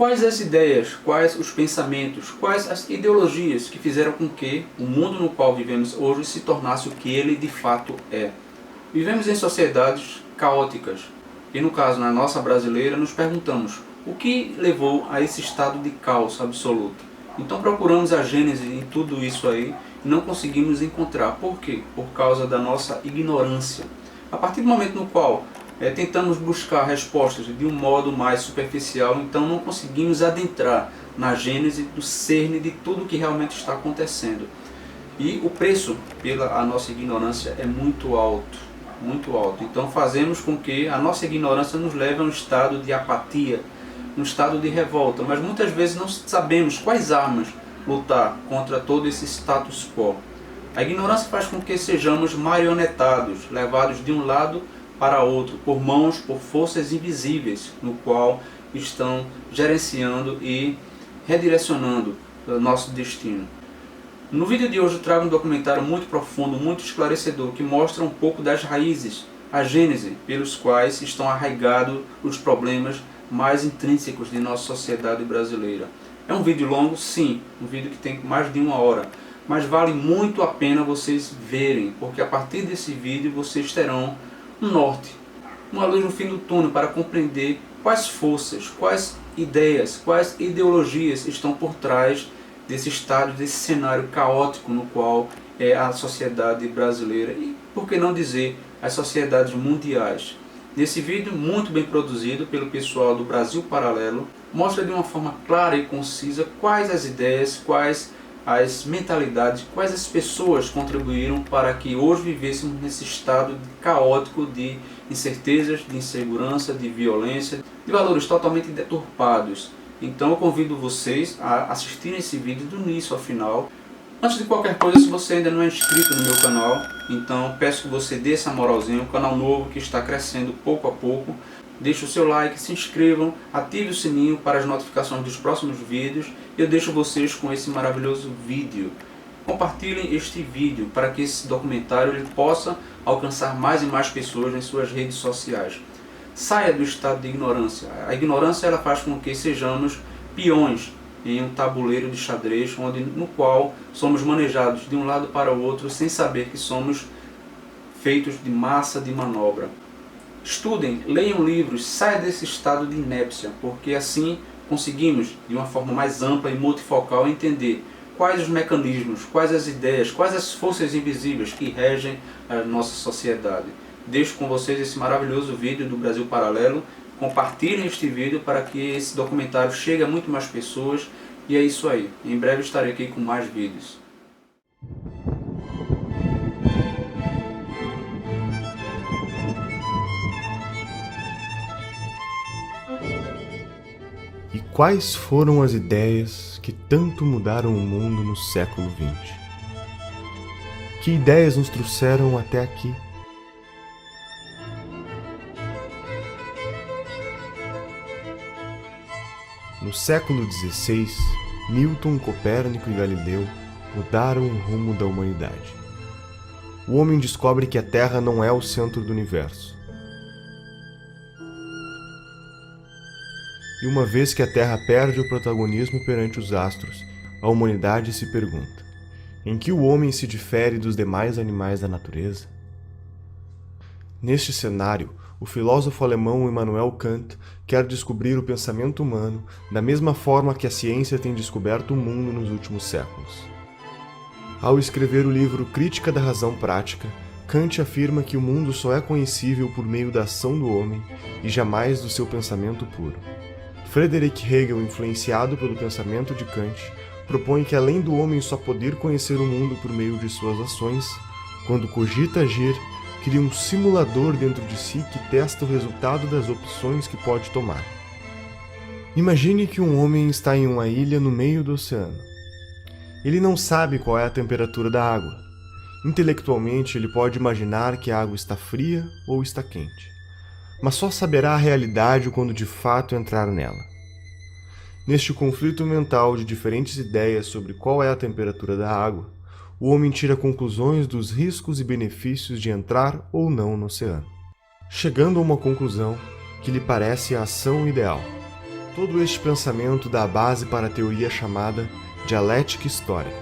Quais as ideias, quais os pensamentos, quais as ideologias que fizeram com que o mundo no qual vivemos hoje se tornasse o que ele de fato é? Vivemos em sociedades caóticas e, no caso, na nossa brasileira, nos perguntamos o que levou a esse estado de caos absoluto. Então procuramos a gênese em tudo isso aí e não conseguimos encontrar. Por quê? Por causa da nossa ignorância. A partir do momento no qual tentamos buscar respostas de um modo mais superficial, então não conseguimos adentrar na gênese do cerne de tudo que realmente está acontecendo. E o preço pela nossa ignorância é muito alto, muito alto. Então fazemos com que a nossa ignorância nos leve a um estado de apatia, um estado de revolta, mas muitas vezes não sabemos quais armas lutar contra todo esse status quo. A ignorância faz com que sejamos marionetados, levados de um lado para outro, por mãos, por forças invisíveis, no qual estão gerenciando e redirecionando o nosso destino. No vídeo de hoje eu trago um documentário muito profundo, muito esclarecedor, que mostra um pouco das raízes, a gênese pelos quais estão arraigados os problemas mais intrínsecos de nossa sociedade brasileira. É um vídeo longo, sim, um vídeo que tem mais de 1 hora, mas vale muito a pena vocês verem, porque a partir desse vídeo vocês terão um norte, uma luz no fim do túnel para compreender quais forças, quais ideias, quais ideologias estão por trás desse estado, desse cenário caótico no qual é a sociedade brasileira e, por que não dizer, as sociedades mundiais. Nesse vídeo, muito bem produzido pelo pessoal do Brasil Paralelo, mostra de uma forma clara e concisa quais as ideias, quais as mentalidades, quais as pessoas contribuíram para que hoje vivêssemos nesse estado caótico de incertezas, de insegurança, de violência, de valores totalmente deturpados. Então eu convido vocês a assistirem esse vídeo do início ao final. Antes de qualquer coisa, se você ainda não é inscrito no meu canal, então peço que você dê essa moralzinha, um canal novo que está crescendo pouco a pouco. Deixe o seu like, se inscrevam, ative o sininho para as notificações dos próximos vídeos. E eu deixo vocês com esse maravilhoso vídeo. Compartilhem este vídeo para que esse documentário ele possa alcançar mais e mais pessoas em suas redes sociais. Saia do estado de ignorância. A ignorância ela faz com que sejamos peões em um tabuleiro de xadrez no qual somos manejados de um lado para o outro sem saber que somos feitos de massa de manobra. Estudem, leiam livros, saia desse estado de inépcia, porque assim conseguimos, de uma forma mais ampla e multifocal, entender quais os mecanismos, quais as ideias, quais as forças invisíveis que regem a nossa sociedade. Deixo com vocês esse maravilhoso vídeo do Brasil Paralelo. Compartilhem este vídeo para que esse documentário chegue a muito mais pessoas. E é isso aí. Em breve estarei aqui com mais vídeos. E quais foram as ideias que tanto mudaram o mundo no século XX? Que ideias nos trouxeram até aqui? No século XVI, Newton, Copérnico e Galileu mudaram o rumo da humanidade. O homem descobre que a Terra não é o centro do universo. E uma vez que a Terra perde o protagonismo perante os astros, a humanidade se pergunta: em que o homem se difere dos demais animais da natureza? Neste cenário, o filósofo alemão Immanuel Kant quer descobrir o pensamento humano da mesma forma que a ciência tem descoberto o mundo nos últimos séculos. Ao escrever o livro Crítica da Razão Prática, Kant afirma que o mundo só é conhecível por meio da ação do homem e jamais do seu pensamento puro. Friedrich Hegel, influenciado pelo pensamento de Kant, propõe que além do homem só poder conhecer o mundo por meio de suas ações, quando cogita agir, cria um simulador dentro de si que testa o resultado das opções que pode tomar. Imagine que um homem está em uma ilha no meio do oceano. Ele não sabe qual é a temperatura da água. Intelectualmente, ele pode imaginar que a água está fria ou está quente, mas só saberá a realidade quando de fato entrar nela. Neste conflito mental de diferentes ideias sobre qual é a temperatura da água, o homem tira conclusões dos riscos e benefícios de entrar ou não no oceano, chegando a uma conclusão que lhe parece a ação ideal. Todo este pensamento dá a base para a teoria chamada dialética histórica,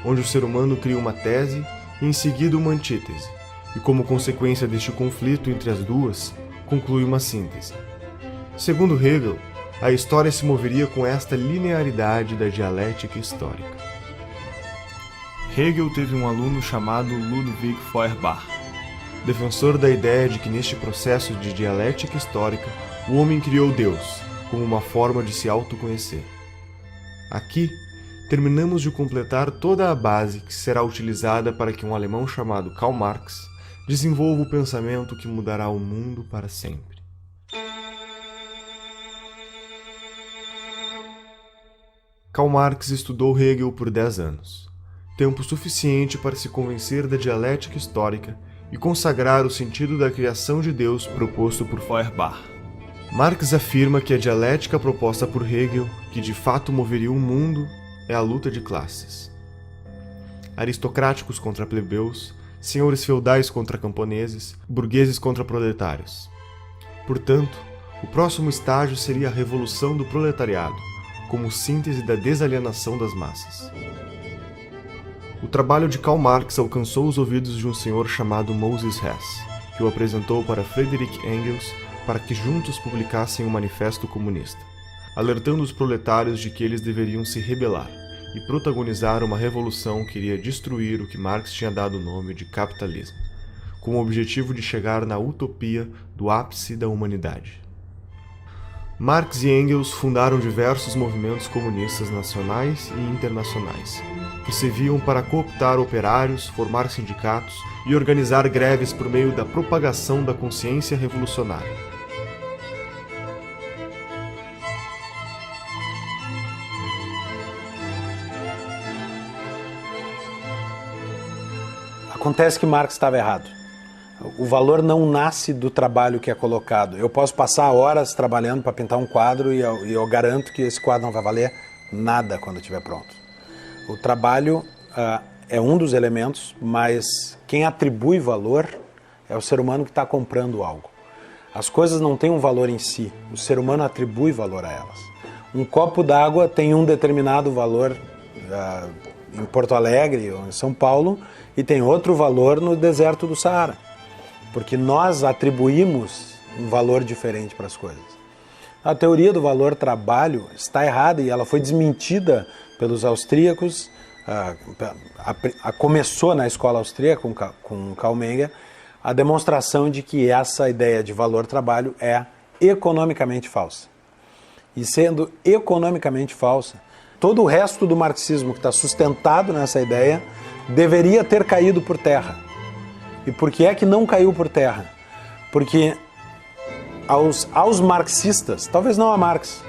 onde o ser humano cria uma tese e em seguida uma antítese, e como consequência deste conflito entre as duas, conclui uma síntese. Segundo Hegel, a história se moveria com esta linearidade da dialética histórica. Hegel teve um aluno chamado Ludwig Feuerbach, defensor da ideia de que neste processo de dialética histórica, o homem criou Deus, como uma forma de se autoconhecer. Aqui, terminamos de completar toda a base que será utilizada para que um alemão chamado Karl Marx desenvolva o pensamento que mudará o mundo para sempre. Karl Marx estudou Hegel por 10 anos, tempo suficiente para se convencer da dialética histórica e consagrar o sentido da criação de Deus proposto por Feuerbach. Marx afirma que a dialética proposta por Hegel, que de fato moveria o mundo, é a luta de classes. Aristocráticos contra plebeus, senhores feudais contra camponeses, burgueses contra proletários. Portanto, o próximo estágio seria a revolução do proletariado, como síntese da desalienação das massas. O trabalho de Karl Marx alcançou os ouvidos de um senhor chamado Moses Hess, que o apresentou para Friedrich Engels para que juntos publicassem um manifesto comunista, alertando os proletários de que eles deveriam se rebelar e protagonizar uma revolução que iria destruir o que Marx tinha dado o nome de capitalismo, com o objetivo de chegar na utopia do ápice da humanidade. Marx e Engels fundaram diversos movimentos comunistas nacionais e internacionais, que serviam para cooptar operários, formar sindicatos e organizar greves por meio da propagação da consciência revolucionária. Acontece que Marx estava errado. O valor não nasce do trabalho que é colocado. Eu posso passar horas trabalhando para pintar um quadro e eu garanto que esse quadro não vai valer nada quando estiver pronto. O trabalho é um dos elementos, mas quem atribui valor é o ser humano que está comprando algo. As coisas não têm um valor em si, o ser humano atribui valor a elas. Um copo d'água tem um determinado valor em Porto Alegre ou em São Paulo e tem outro valor no deserto do Saara. Porque nós atribuímos um valor diferente para as coisas. A teoria do valor trabalho está errada e ela foi desmentida pelos austríacos. Começou na escola austríaca com Karl Menger a demonstração de que essa ideia de valor trabalho é economicamente falsa. E sendo economicamente falsa, todo o resto do marxismo que está sustentado nessa ideia deveria ter caído por terra. E por que é que não caiu por terra? Porque aos marxistas, talvez não a Marx,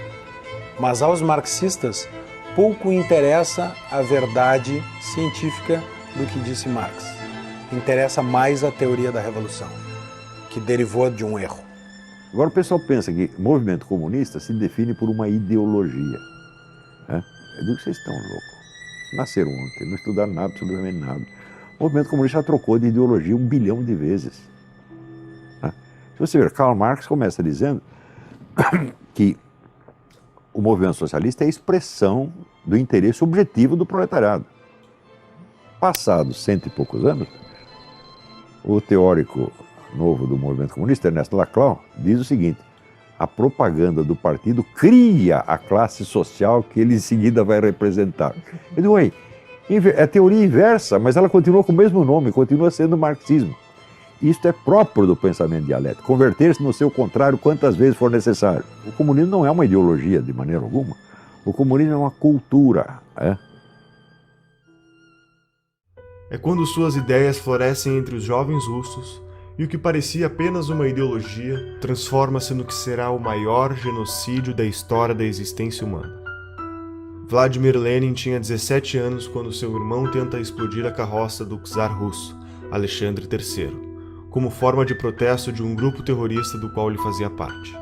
mas aos marxistas, pouco interessa a verdade científica do que disse Marx. Interessa mais a teoria da revolução, que derivou de um erro. Agora o pessoal pensa que o movimento comunista se define por uma ideologia. Né? Eu digo que vocês estão loucos. Nasceram ontem, não estudaram nada, absolutamente nada. O movimento comunista já trocou de ideologia 1 bilhão de vezes. Né? Se você ver, Karl Marx começa dizendo que o movimento socialista é a expressão do interesse objetivo do proletariado. Passados 100 e poucos anos, o teórico novo do movimento comunista, Ernest Laclau, diz o seguinte: a propaganda do partido cria a classe social que ele em seguida vai representar. Eu digo, é teoria inversa, mas ela continua com o mesmo nome, continua sendo marxismo. Isto é próprio do pensamento dialético, converter-se no seu contrário quantas vezes for necessário. O comunismo não é uma ideologia de maneira alguma, o comunismo é uma cultura. É quando suas ideias florescem entre os jovens russos e o que parecia apenas uma ideologia transforma-se no que será o maior genocídio da história da existência humana. Vladimir Lenin tinha 17 anos quando seu irmão tenta explodir a carroça do czar russo, Alexandre III, como forma de protesto de um grupo terrorista do qual ele fazia parte.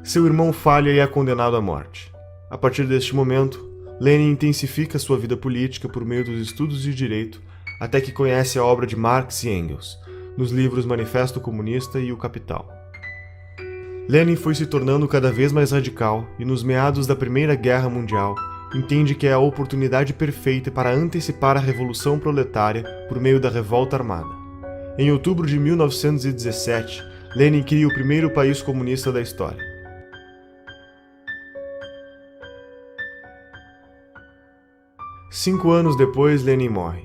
Seu irmão falha e é condenado à morte. A partir deste momento, Lenin intensifica sua vida política por meio dos estudos de direito, até que conhece a obra de Marx e Engels, nos livros Manifesto Comunista e O Capital. Lenin foi se tornando cada vez mais radical e, nos meados da Primeira Guerra Mundial, entende que é a oportunidade perfeita para antecipar a Revolução Proletária por meio da revolta armada. Em outubro de 1917, Lenin cria o primeiro país comunista da história. 5 anos depois, Lenin morre,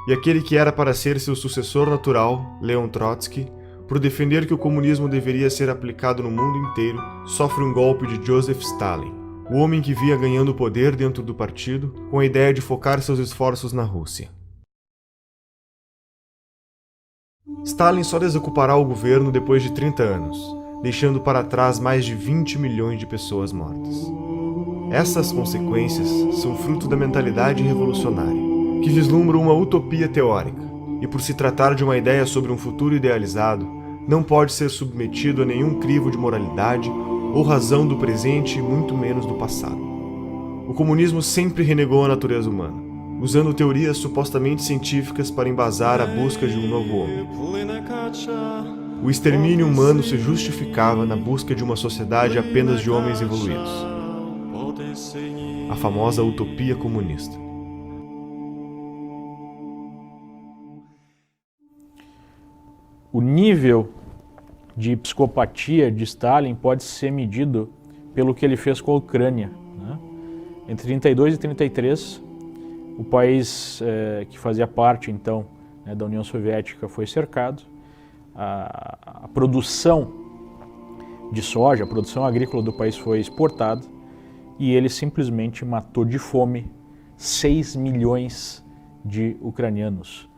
e aquele que era para ser seu sucessor natural, Leon Trotsky, por defender que o comunismo deveria ser aplicado no mundo inteiro, sofre um golpe de Joseph Stalin, o homem que via ganhando poder dentro do partido, com a ideia de focar seus esforços na Rússia. Stalin só desocupará o governo depois de 30 anos, deixando para trás mais de 20 milhões de pessoas mortas. Essas consequências são fruto da mentalidade revolucionária, que vislumbra uma utopia teórica, e por se tratar de uma ideia sobre um futuro idealizado, não pode ser submetido a nenhum crivo de moralidade ou razão do presente e muito menos do passado. O comunismo sempre renegou a natureza humana, usando teorias supostamente científicas para embasar a busca de um novo homem. O extermínio humano se justificava na busca de uma sociedade apenas de homens evoluídos. A famosa utopia comunista. O nível de psicopatia de Stalin pode ser medido pelo que ele fez com a Ucrânia, né? Entre 32 e 33, o país que fazia parte, então, né, da União Soviética foi cercado. A produção de soja, a produção agrícola do país foi exportada e ele simplesmente matou de fome 6 milhões de ucranianos,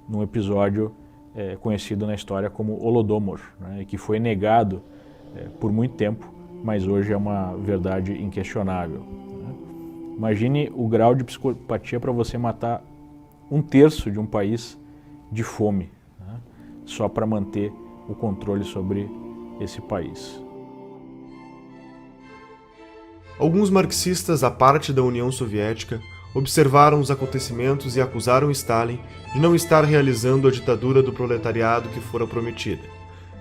num episódio conhecido na história como Holodomor, né, que foi negado por muito tempo, mas hoje é uma verdade inquestionável. Né? Imagine o grau de psicopatia para você matar 1/3 de um país de fome, né, só para manter o controle sobre esse país. Alguns marxistas, à parte da União Soviética, observaram os acontecimentos e acusaram Stalin de não estar realizando a ditadura do proletariado que fora prometida,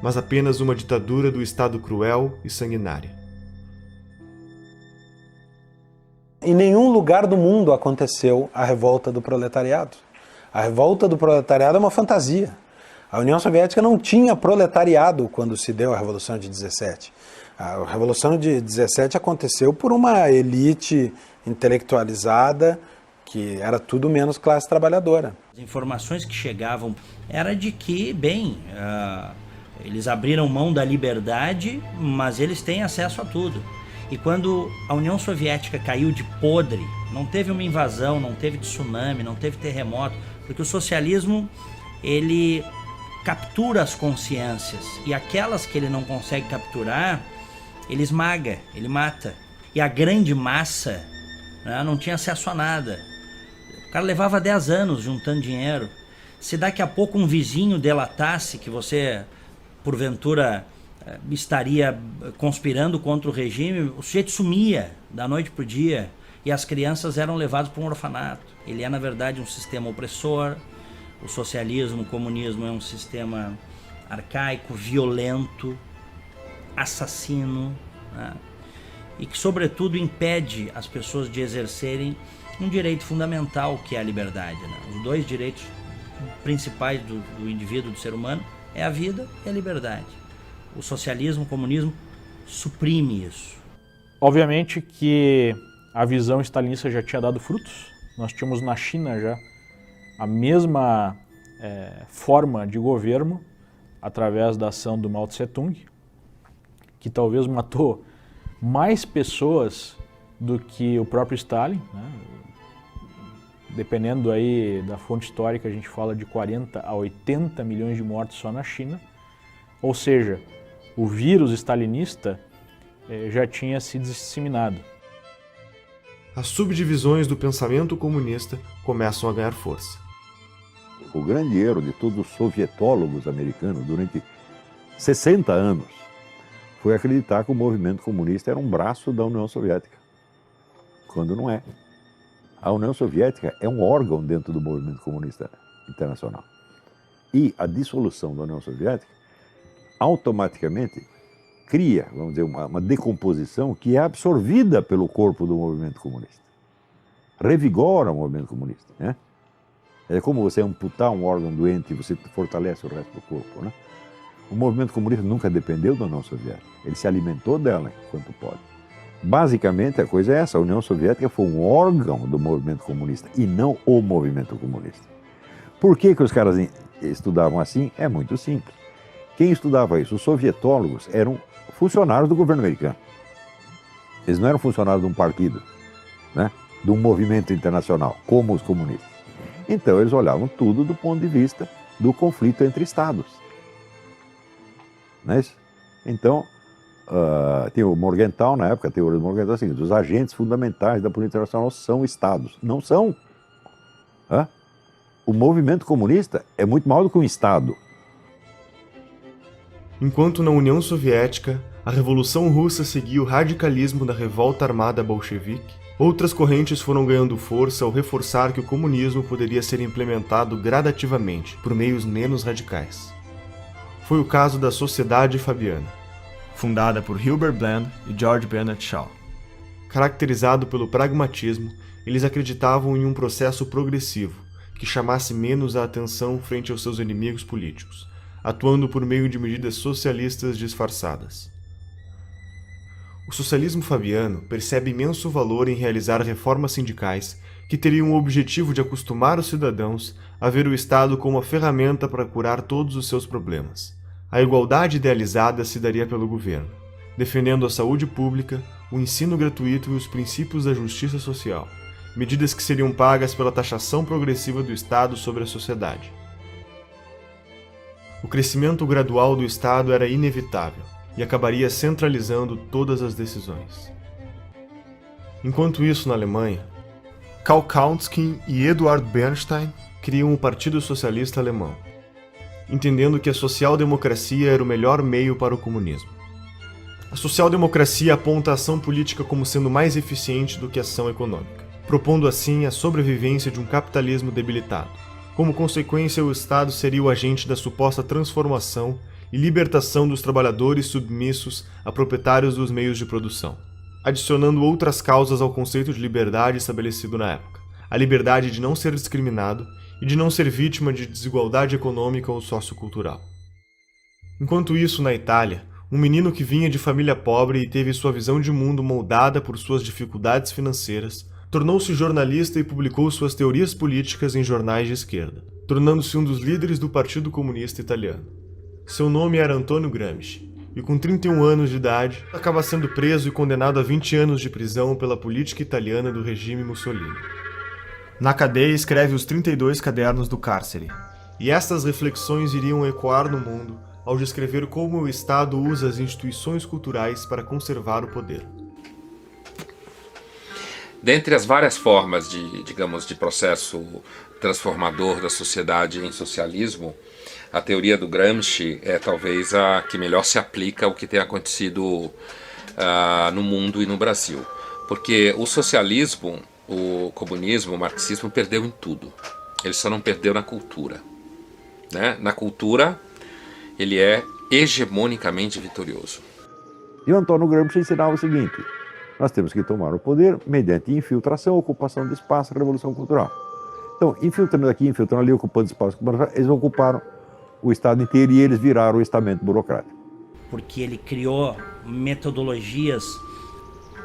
mas apenas uma ditadura do Estado cruel e sanguinária. Em nenhum lugar do mundo aconteceu a revolta do proletariado. A revolta do proletariado é uma fantasia. A União Soviética não tinha proletariado quando se deu a Revolução de 17. A Revolução de 17 aconteceu por uma elite intelectualizada que era tudo menos classe trabalhadora. As informações que chegavam era de que, bem, eles abriram mão da liberdade, mas eles têm acesso a tudo. E quando a União Soviética caiu de podre, não teve uma invasão, não teve tsunami, não teve terremoto, porque o socialismo, ele captura as consciências, e aquelas que ele não consegue capturar, ele esmaga, ele mata. E a grande massa, né, não tinha acesso a nada. O cara levava 10 anos juntando dinheiro. Se daqui a pouco um vizinho delatasse que você, porventura, estaria conspirando contra o regime, o sujeito sumia da noite para o dia e as crianças eram levadas para um orfanato. Ele é, na verdade, um sistema opressor. O socialismo, o comunismo é um sistema arcaico, violento, assassino, né? E que, sobretudo, impede as pessoas de exercerem um direito fundamental, que é a liberdade, né? Os dois direitos principais do indivíduo, do ser humano, é a vida e a liberdade. O socialismo, o comunismo, suprime isso. Obviamente que a visão stalinista já tinha dado frutos. Nós tínhamos na China já a mesma forma de governo através da ação do Mao Tse-tung, que talvez matou mais pessoas do que o próprio Stalin, né? Dependendo aí da fonte histórica, a gente fala de 40 a 80 milhões de mortos só na China. Ou seja, o vírus stalinista já tinha se disseminado. As subdivisões do pensamento comunista começam a ganhar força. O grande erro de todos os sovietólogos americanos durante 60 anos foi acreditar que o movimento comunista era um braço da União Soviética, quando não é. A União Soviética é um órgão dentro do movimento comunista internacional. E a dissolução da União Soviética automaticamente cria, vamos dizer, uma decomposição que é absorvida pelo corpo do movimento comunista. Revigora o movimento comunista, né? É como você amputar um órgão doente e você fortalece o resto do corpo, né? O movimento comunista nunca dependeu da União Soviética. Ele se alimentou dela enquanto pode. Basicamente, a coisa é essa. A União Soviética foi um órgão do movimento comunista e não o movimento comunista. Por que os caras estudavam assim? É muito simples. Quem estudava isso? Os sovietólogos eram funcionários do governo americano. Eles não eram funcionários de um partido, né? De um movimento internacional, como os comunistas. Então, eles olhavam tudo do ponto de vista do conflito entre estados. Não é isso? Então, tem o Morgenthau, na época, a teoria do Morgenthau é a seguinte: os agentes fundamentais da política internacional são estados. Não são. O movimento comunista é muito maior do que um estado. Enquanto na União Soviética, a Revolução Russa seguia o radicalismo da revolta armada bolchevique, outras correntes foram ganhando força ao reforçar que o comunismo poderia ser implementado gradativamente, por meios menos radicais. Foi o caso da Sociedade Fabiana, fundada por Hilbert Bland e George Bernard Shaw. Caracterizado pelo pragmatismo, eles acreditavam em um processo progressivo, que chamasse menos a atenção frente aos seus inimigos políticos, atuando por meio de medidas socialistas disfarçadas. O socialismo fabiano percebe imenso valor em realizar reformas sindicais que teriam o objetivo de acostumar os cidadãos a ver o Estado como uma ferramenta para curar todos os seus problemas. A igualdade idealizada se daria pelo governo, defendendo a saúde pública, o ensino gratuito e os princípios da justiça social, medidas que seriam pagas pela taxação progressiva do Estado sobre a sociedade. O crescimento gradual do Estado era inevitável e acabaria centralizando todas as decisões. Enquanto isso, na Alemanha, Karl Kautsky e Eduard Bernstein criam o Partido Socialista Alemão, entendendo que a social-democracia era o melhor meio para o comunismo. A social-democracia aponta a ação política como sendo mais eficiente do que a ação econômica, propondo assim a sobrevivência de um capitalismo debilitado. Como consequência, o Estado seria o agente da suposta transformação e libertação dos trabalhadores submissos a proprietários dos meios de produção, adicionando outras causas ao conceito de liberdade estabelecido na época: a liberdade de não ser discriminado e de não ser vítima de desigualdade econômica ou sociocultural. Enquanto isso, na Itália, um menino que vinha de família pobre e teve sua visão de mundo moldada por suas dificuldades financeiras, tornou-se jornalista e publicou suas teorias políticas em jornais de esquerda, tornando-se um dos líderes do Partido Comunista Italiano. Seu nome era Antonio Gramsci, e com 31 anos de idade, acaba sendo preso e condenado a 20 anos de prisão pela política italiana do regime Mussolini. Na cadeia escreve os 32 cadernos do cárcere, e estas reflexões iriam ecoar no mundo ao descrever como o Estado usa as instituições culturais para conservar o poder. Dentre as várias formas de processo transformador da sociedade em socialismo, a teoria do Gramsci é talvez a que melhor se aplica ao que tem acontecido no mundo e no Brasil. Porque o socialismo, o comunismo, o marxismo perdeu em tudo. Ele só não perdeu na cultura, né? Na cultura, ele é hegemonicamente vitorioso. E o Antônio Gramsci ensinava o seguinte: nós temos que tomar o poder mediante infiltração, ocupação de espaço, revolução cultural. Então, infiltrando aqui, infiltrando ali, ocupando espaço, eles ocuparam o Estado inteiro e eles viraram o estamento burocrático. Porque ele criou metodologias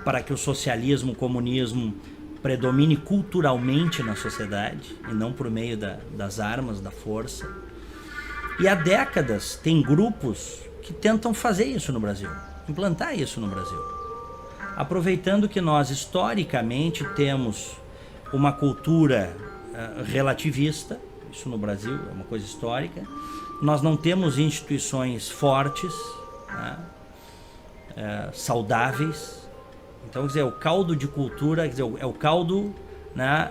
para que o socialismo, o comunismo predomine culturalmente na sociedade e não por meio das armas, da força. E há décadas tem grupos que tentam fazer isso no Brasil, implantar isso no Brasil. Aproveitando que nós historicamente temos uma cultura relativista, isso no Brasil é uma coisa histórica, nós não temos instituições fortes, né, saudáveis. Então, quer dizer, o caldo de cultura, quer dizer, é o caldo, né,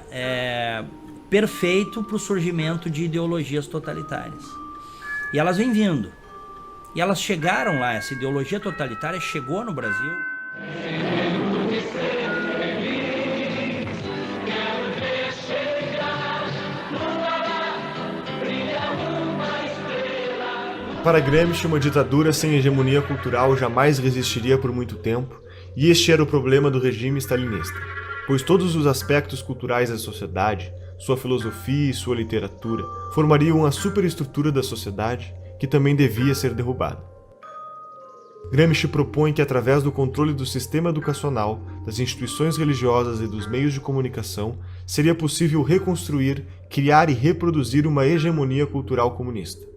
perfeito para o surgimento de ideologias totalitárias. E elas vêm vindo. E elas chegaram lá, essa ideologia totalitária chegou no Brasil. Para Gramsci, uma ditadura sem hegemonia cultural jamais resistiria por muito tempo, e este era o problema do regime stalinista, pois todos os aspectos culturais da sociedade, sua filosofia e sua literatura, formariam a superestrutura da sociedade que também devia ser derrubada. Gramsci propõe que, através do controle do sistema educacional, das instituições religiosas e dos meios de comunicação, seria possível reconstruir, criar e reproduzir uma hegemonia cultural comunista.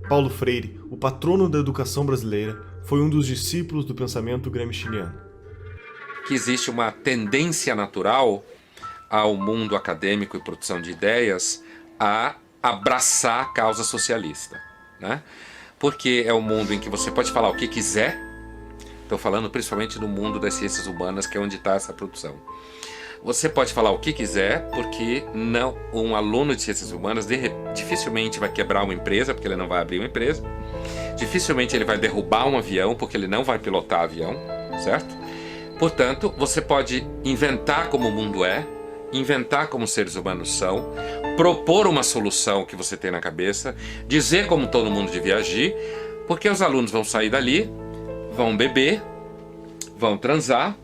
Paulo Freire, o patrono da educação brasileira, foi um dos discípulos do pensamento gramsciano. Que existe uma tendência natural ao mundo acadêmico e produção de ideias a abraçar a causa socialista, né? Porque é um mundo em que você pode falar o que quiser. Estou falando principalmente no mundo das ciências humanas, que é onde está essa produção. Você pode falar o que quiser, porque não, um aluno de ciências humanas dificilmente vai quebrar uma empresa, porque ele não vai abrir uma empresa. Dificilmente ele vai derrubar um avião, porque ele não vai pilotar avião, certo? Portanto, você pode inventar como o mundo é, inventar como os seres humanos são, propor uma solução que você tem na cabeça, dizer como todo mundo devia agir, porque os alunos vão sair dali, vão beber, vão transar,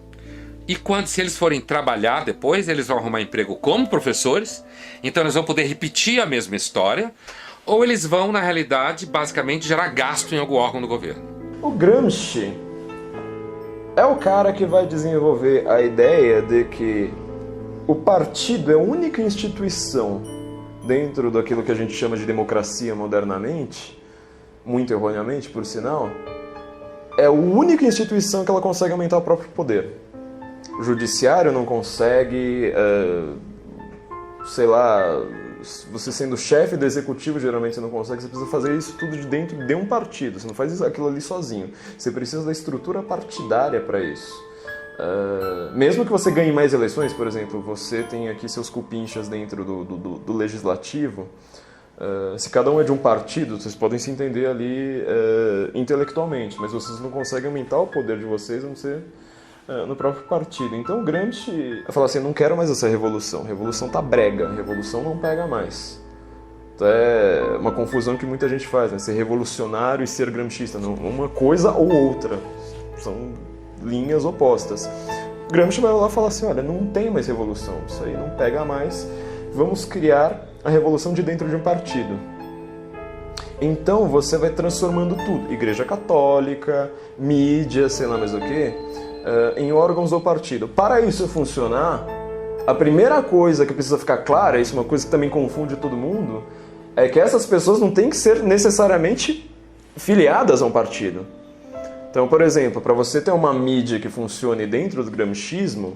e se eles forem trabalhar depois, eles vão arrumar emprego como professores, então eles vão poder repetir a mesma história, ou eles vão, na realidade, basicamente gerar gasto em algum órgão do governo. O Gramsci é o cara que vai desenvolver a ideia de que o partido é a única instituição dentro daquilo que a gente chama de democracia modernamente, muito erroneamente, por sinal, é a única instituição que ela consegue aumentar o próprio poder. O judiciário não consegue, sei lá, você sendo chefe do executivo, geralmente você não consegue, você precisa fazer isso tudo de dentro de um partido, você não faz aquilo ali sozinho, você precisa da estrutura partidária para isso. Mesmo que você ganhe mais eleições, por exemplo, você tem aqui seus cupinchas dentro do legislativo, se cada um é de um partido, vocês podem se entender ali intelectualmente, mas vocês não conseguem aumentar o poder de vocês, a não ser no próprio partido. Então o Gramsci fala assim, não quero mais essa revolução, revolução tá brega, revolução não pega mais. Então é uma confusão que muita gente faz, né? Ser revolucionário e ser gramscista, não, uma coisa ou outra, são linhas opostas. O Gramsci vai lá e fala assim, olha, não tem mais revolução, isso aí não pega mais, vamos criar a revolução de dentro de um partido. Então você vai transformando tudo, Igreja Católica, mídia, sei lá mais o que, em órgãos do partido. Para isso funcionar, a primeira coisa que precisa ficar clara, isso é uma coisa que também confunde todo mundo, é que essas pessoas não têm que ser necessariamente filiadas a um partido. Então, por exemplo, para você ter uma mídia que funcione dentro do gramscismo,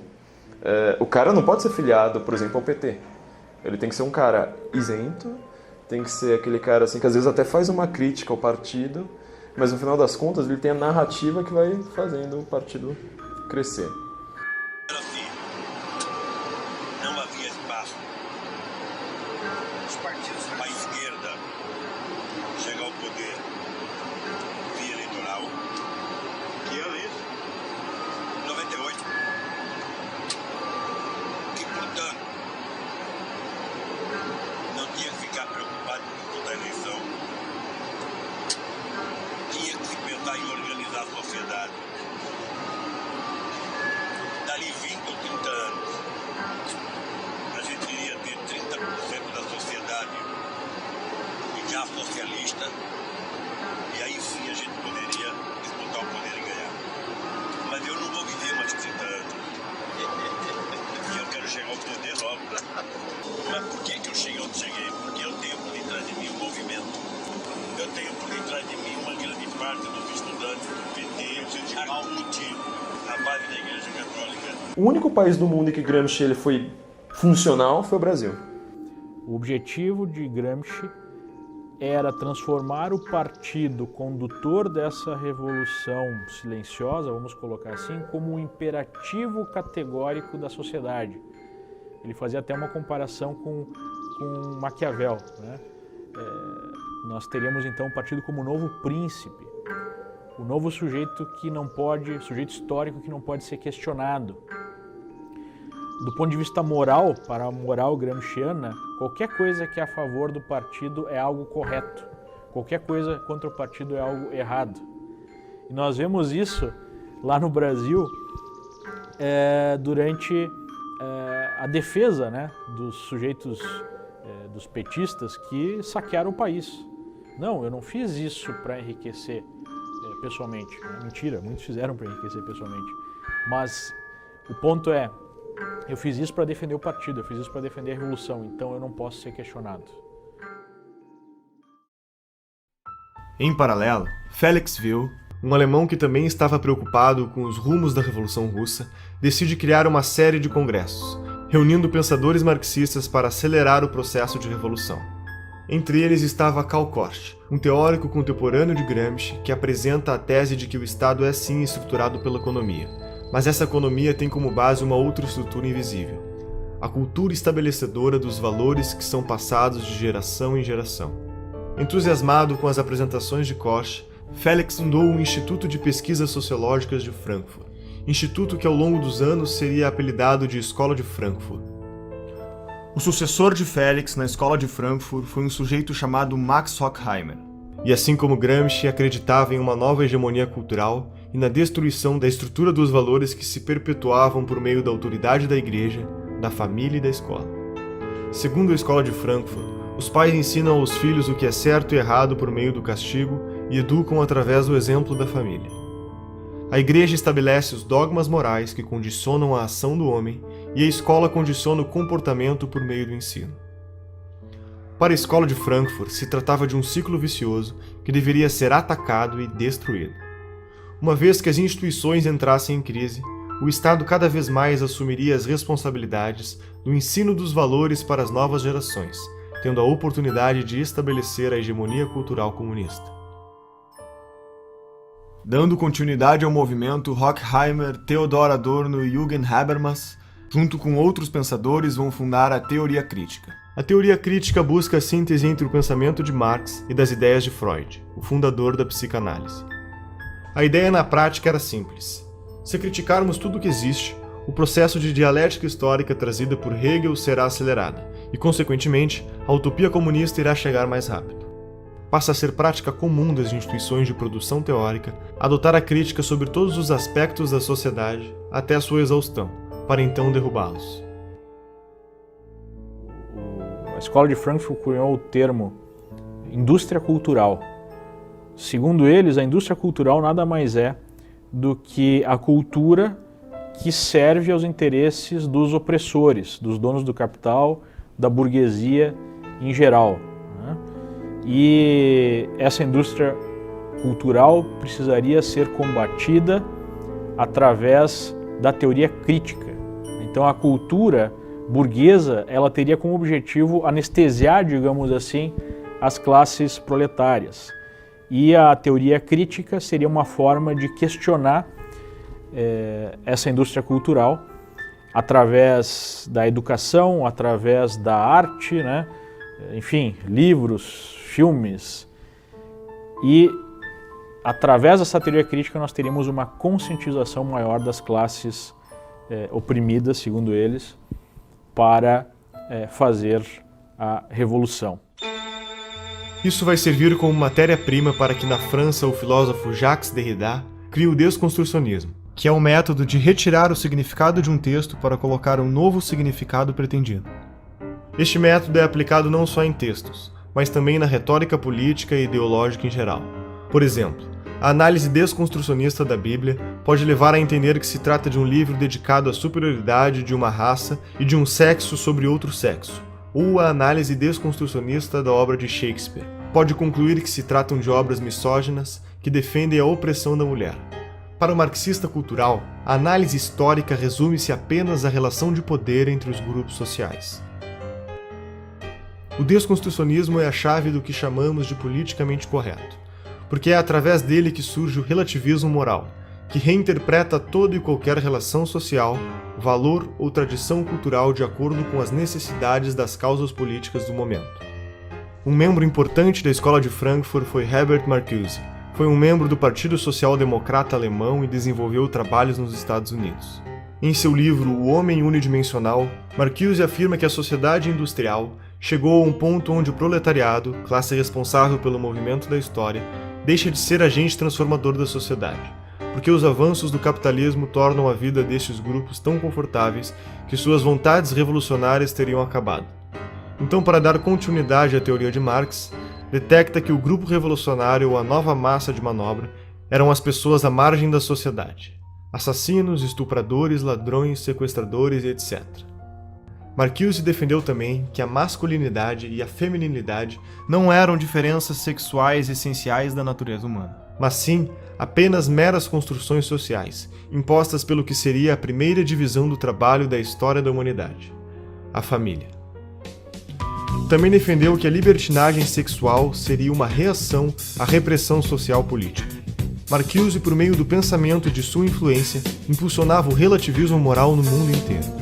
o cara não pode ser filiado, por exemplo, ao PT. Ele tem que ser um cara isento, tem que ser aquele cara assim que às vezes até faz uma crítica ao partido, mas no final das contas ele tem a narrativa que vai fazendo o partido crescer. Assim, não havia espaço. Os partidos para a esquerda chegar ao poder via eleitoral, que é a lei 98, que portanto não tinha que ficar preocupado com toda a eleição, tinha que se pensar em organizar a sociedade. Dali 20 ou 30 anos, a gente iria ter 30% da sociedade já socialista, e aí sim a gente poderia disputar o poder e ganhar. Mas eu não vou viver mais 30 anos. E eu quero chegar ao poder logo. Mas por que eu cheguei onde cheguei? Porque eu tenho por detrás de mim um movimento. Eu tenho por detrás de mim uma grande parte dos estudantes do PT, a CUT, a base da Igreja Católica. O único país do mundo em que Gramsci ele foi funcional foi o Brasil. O objetivo de Gramsci era transformar o partido condutor dessa revolução silenciosa, vamos colocar assim, como um imperativo categórico da sociedade. Ele fazia até uma comparação com Maquiavel, né? Nós teríamos então o partido como o novo príncipe, o novo sujeito que não pode, sujeito histórico que não pode ser questionado. Do ponto de vista moral, para a moral gramsciana, qualquer coisa que é a favor do partido é algo correto. Qualquer coisa contra o partido é algo errado. E nós vemos isso lá no Brasil durante a defesa, né, dos sujeitos, dos petistas que saquearam o país. Não, eu não fiz isso para enriquecer pessoalmente. Mentira, muitos fizeram para enriquecer pessoalmente. Mas o ponto é, eu fiz isso para defender o partido, eu fiz isso para defender a revolução, então eu não posso ser questionado. Em paralelo, Felix Wilh, um alemão que também estava preocupado com os rumos da Revolução Russa, decide criar uma série de congressos, reunindo pensadores marxistas para acelerar o processo de revolução. Entre eles estava Karl Korsch, um teórico contemporâneo de Gramsci que apresenta a tese de que o Estado é sim estruturado pela economia, mas essa economia tem como base uma outra estrutura invisível, a cultura estabelecedora dos valores que são passados de geração em geração. Entusiasmado com as apresentações de Korsch, Felix fundou o Instituto de Pesquisas Sociológicas de Frankfurt, instituto que ao longo dos anos seria apelidado de Escola de Frankfurt. O sucessor de Felix na Escola de Frankfurt foi um sujeito chamado Max Horkheimer, e assim como Gramsci acreditava em uma nova hegemonia cultural e na destruição da estrutura dos valores que se perpetuavam por meio da autoridade da igreja, da família e da escola. Segundo a Escola de Frankfurt, os pais ensinam aos filhos o que é certo e errado por meio do castigo e educam através do exemplo da família. A igreja estabelece os dogmas morais que condicionam a ação do homem e a escola condiciona o comportamento por meio do ensino. Para a Escola de Frankfurt, se tratava de um ciclo vicioso que deveria ser atacado e destruído. Uma vez que as instituições entrassem em crise, o Estado cada vez mais assumiria as responsabilidades do ensino dos valores para as novas gerações, tendo a oportunidade de estabelecer a hegemonia cultural comunista. Dando continuidade ao movimento, Horkheimer, Theodor Adorno e Jürgen Habermas, junto com outros pensadores, vão fundar a teoria crítica. A teoria crítica busca a síntese entre o pensamento de Marx e das ideias de Freud, o fundador da psicanálise. A ideia na prática era simples. Se criticarmos tudo o que existe, o processo de dialética histórica trazida por Hegel será acelerado, e, consequentemente, a utopia comunista irá chegar mais rápido. Passa a ser prática comum das instituições de produção teórica adotar a crítica sobre todos os aspectos da sociedade até a sua exaustão, para então derrubá-los. A Escola de Frankfurt cunhou o termo indústria cultural. Segundo eles, a indústria cultural nada mais é do que a cultura que serve aos interesses dos opressores, dos donos do capital, da burguesia em geral. E essa indústria cultural precisaria ser combatida através da teoria crítica. Então a cultura burguesa, ela teria como objetivo anestesiar, digamos assim, as classes proletárias. E a teoria crítica seria uma forma de questionar essa indústria cultural através da educação, através da arte, né? Enfim, livros, filmes. E através dessa teoria crítica nós teríamos uma conscientização maior das classes oprimidas, segundo eles, para fazer a revolução. Isso vai servir como matéria-prima para que na França o filósofo Jacques Derrida crie o desconstrucionismo, que é um método de retirar o significado de um texto para colocar um novo significado pretendido. Este método é aplicado não só em textos, mas também na retórica política e ideológica em geral. Por exemplo, a análise desconstrucionista da Bíblia pode levar a entender que se trata de um livro dedicado à superioridade de uma raça e de um sexo sobre outro sexo, ou a análise desconstrucionista da obra de Shakespeare pode concluir que se tratam de obras misóginas que defendem a opressão da mulher. Para o marxista cultural, a análise histórica resume-se apenas à relação de poder entre os grupos sociais. O desconstrucionismo é a chave do que chamamos de politicamente correto, porque é através dele que surge o relativismo moral, que reinterpreta toda e qualquer relação social, valor ou tradição cultural de acordo com as necessidades das causas políticas do momento. Um membro importante da Escola de Frankfurt foi Herbert Marcuse. Foi um membro do Partido Social Democrata Alemão e desenvolveu trabalhos nos Estados Unidos. Em seu livro O Homem Unidimensional, Marcuse afirma que a sociedade industrial chegou a um ponto onde o proletariado, classe responsável pelo movimento da história, deixa de ser agente transformador da sociedade, porque os avanços do capitalismo tornam a vida destes grupos tão confortáveis que suas vontades revolucionárias teriam acabado. Então, para dar continuidade à teoria de Marx, detecta que o grupo revolucionário ou a nova massa de manobra eram as pessoas à margem da sociedade. Assassinos, estupradores, ladrões, sequestradores, etc. Marcuse defendeu também que a masculinidade e a feminilidade não eram diferenças sexuais essenciais da natureza humana, mas sim apenas meras construções sociais, impostas pelo que seria a primeira divisão do trabalho da história da humanidade, a família. Também defendeu que a libertinagem sexual seria uma reação à repressão social política. Marcuse, por meio do pensamento e de sua influência, impulsionava o relativismo moral no mundo inteiro.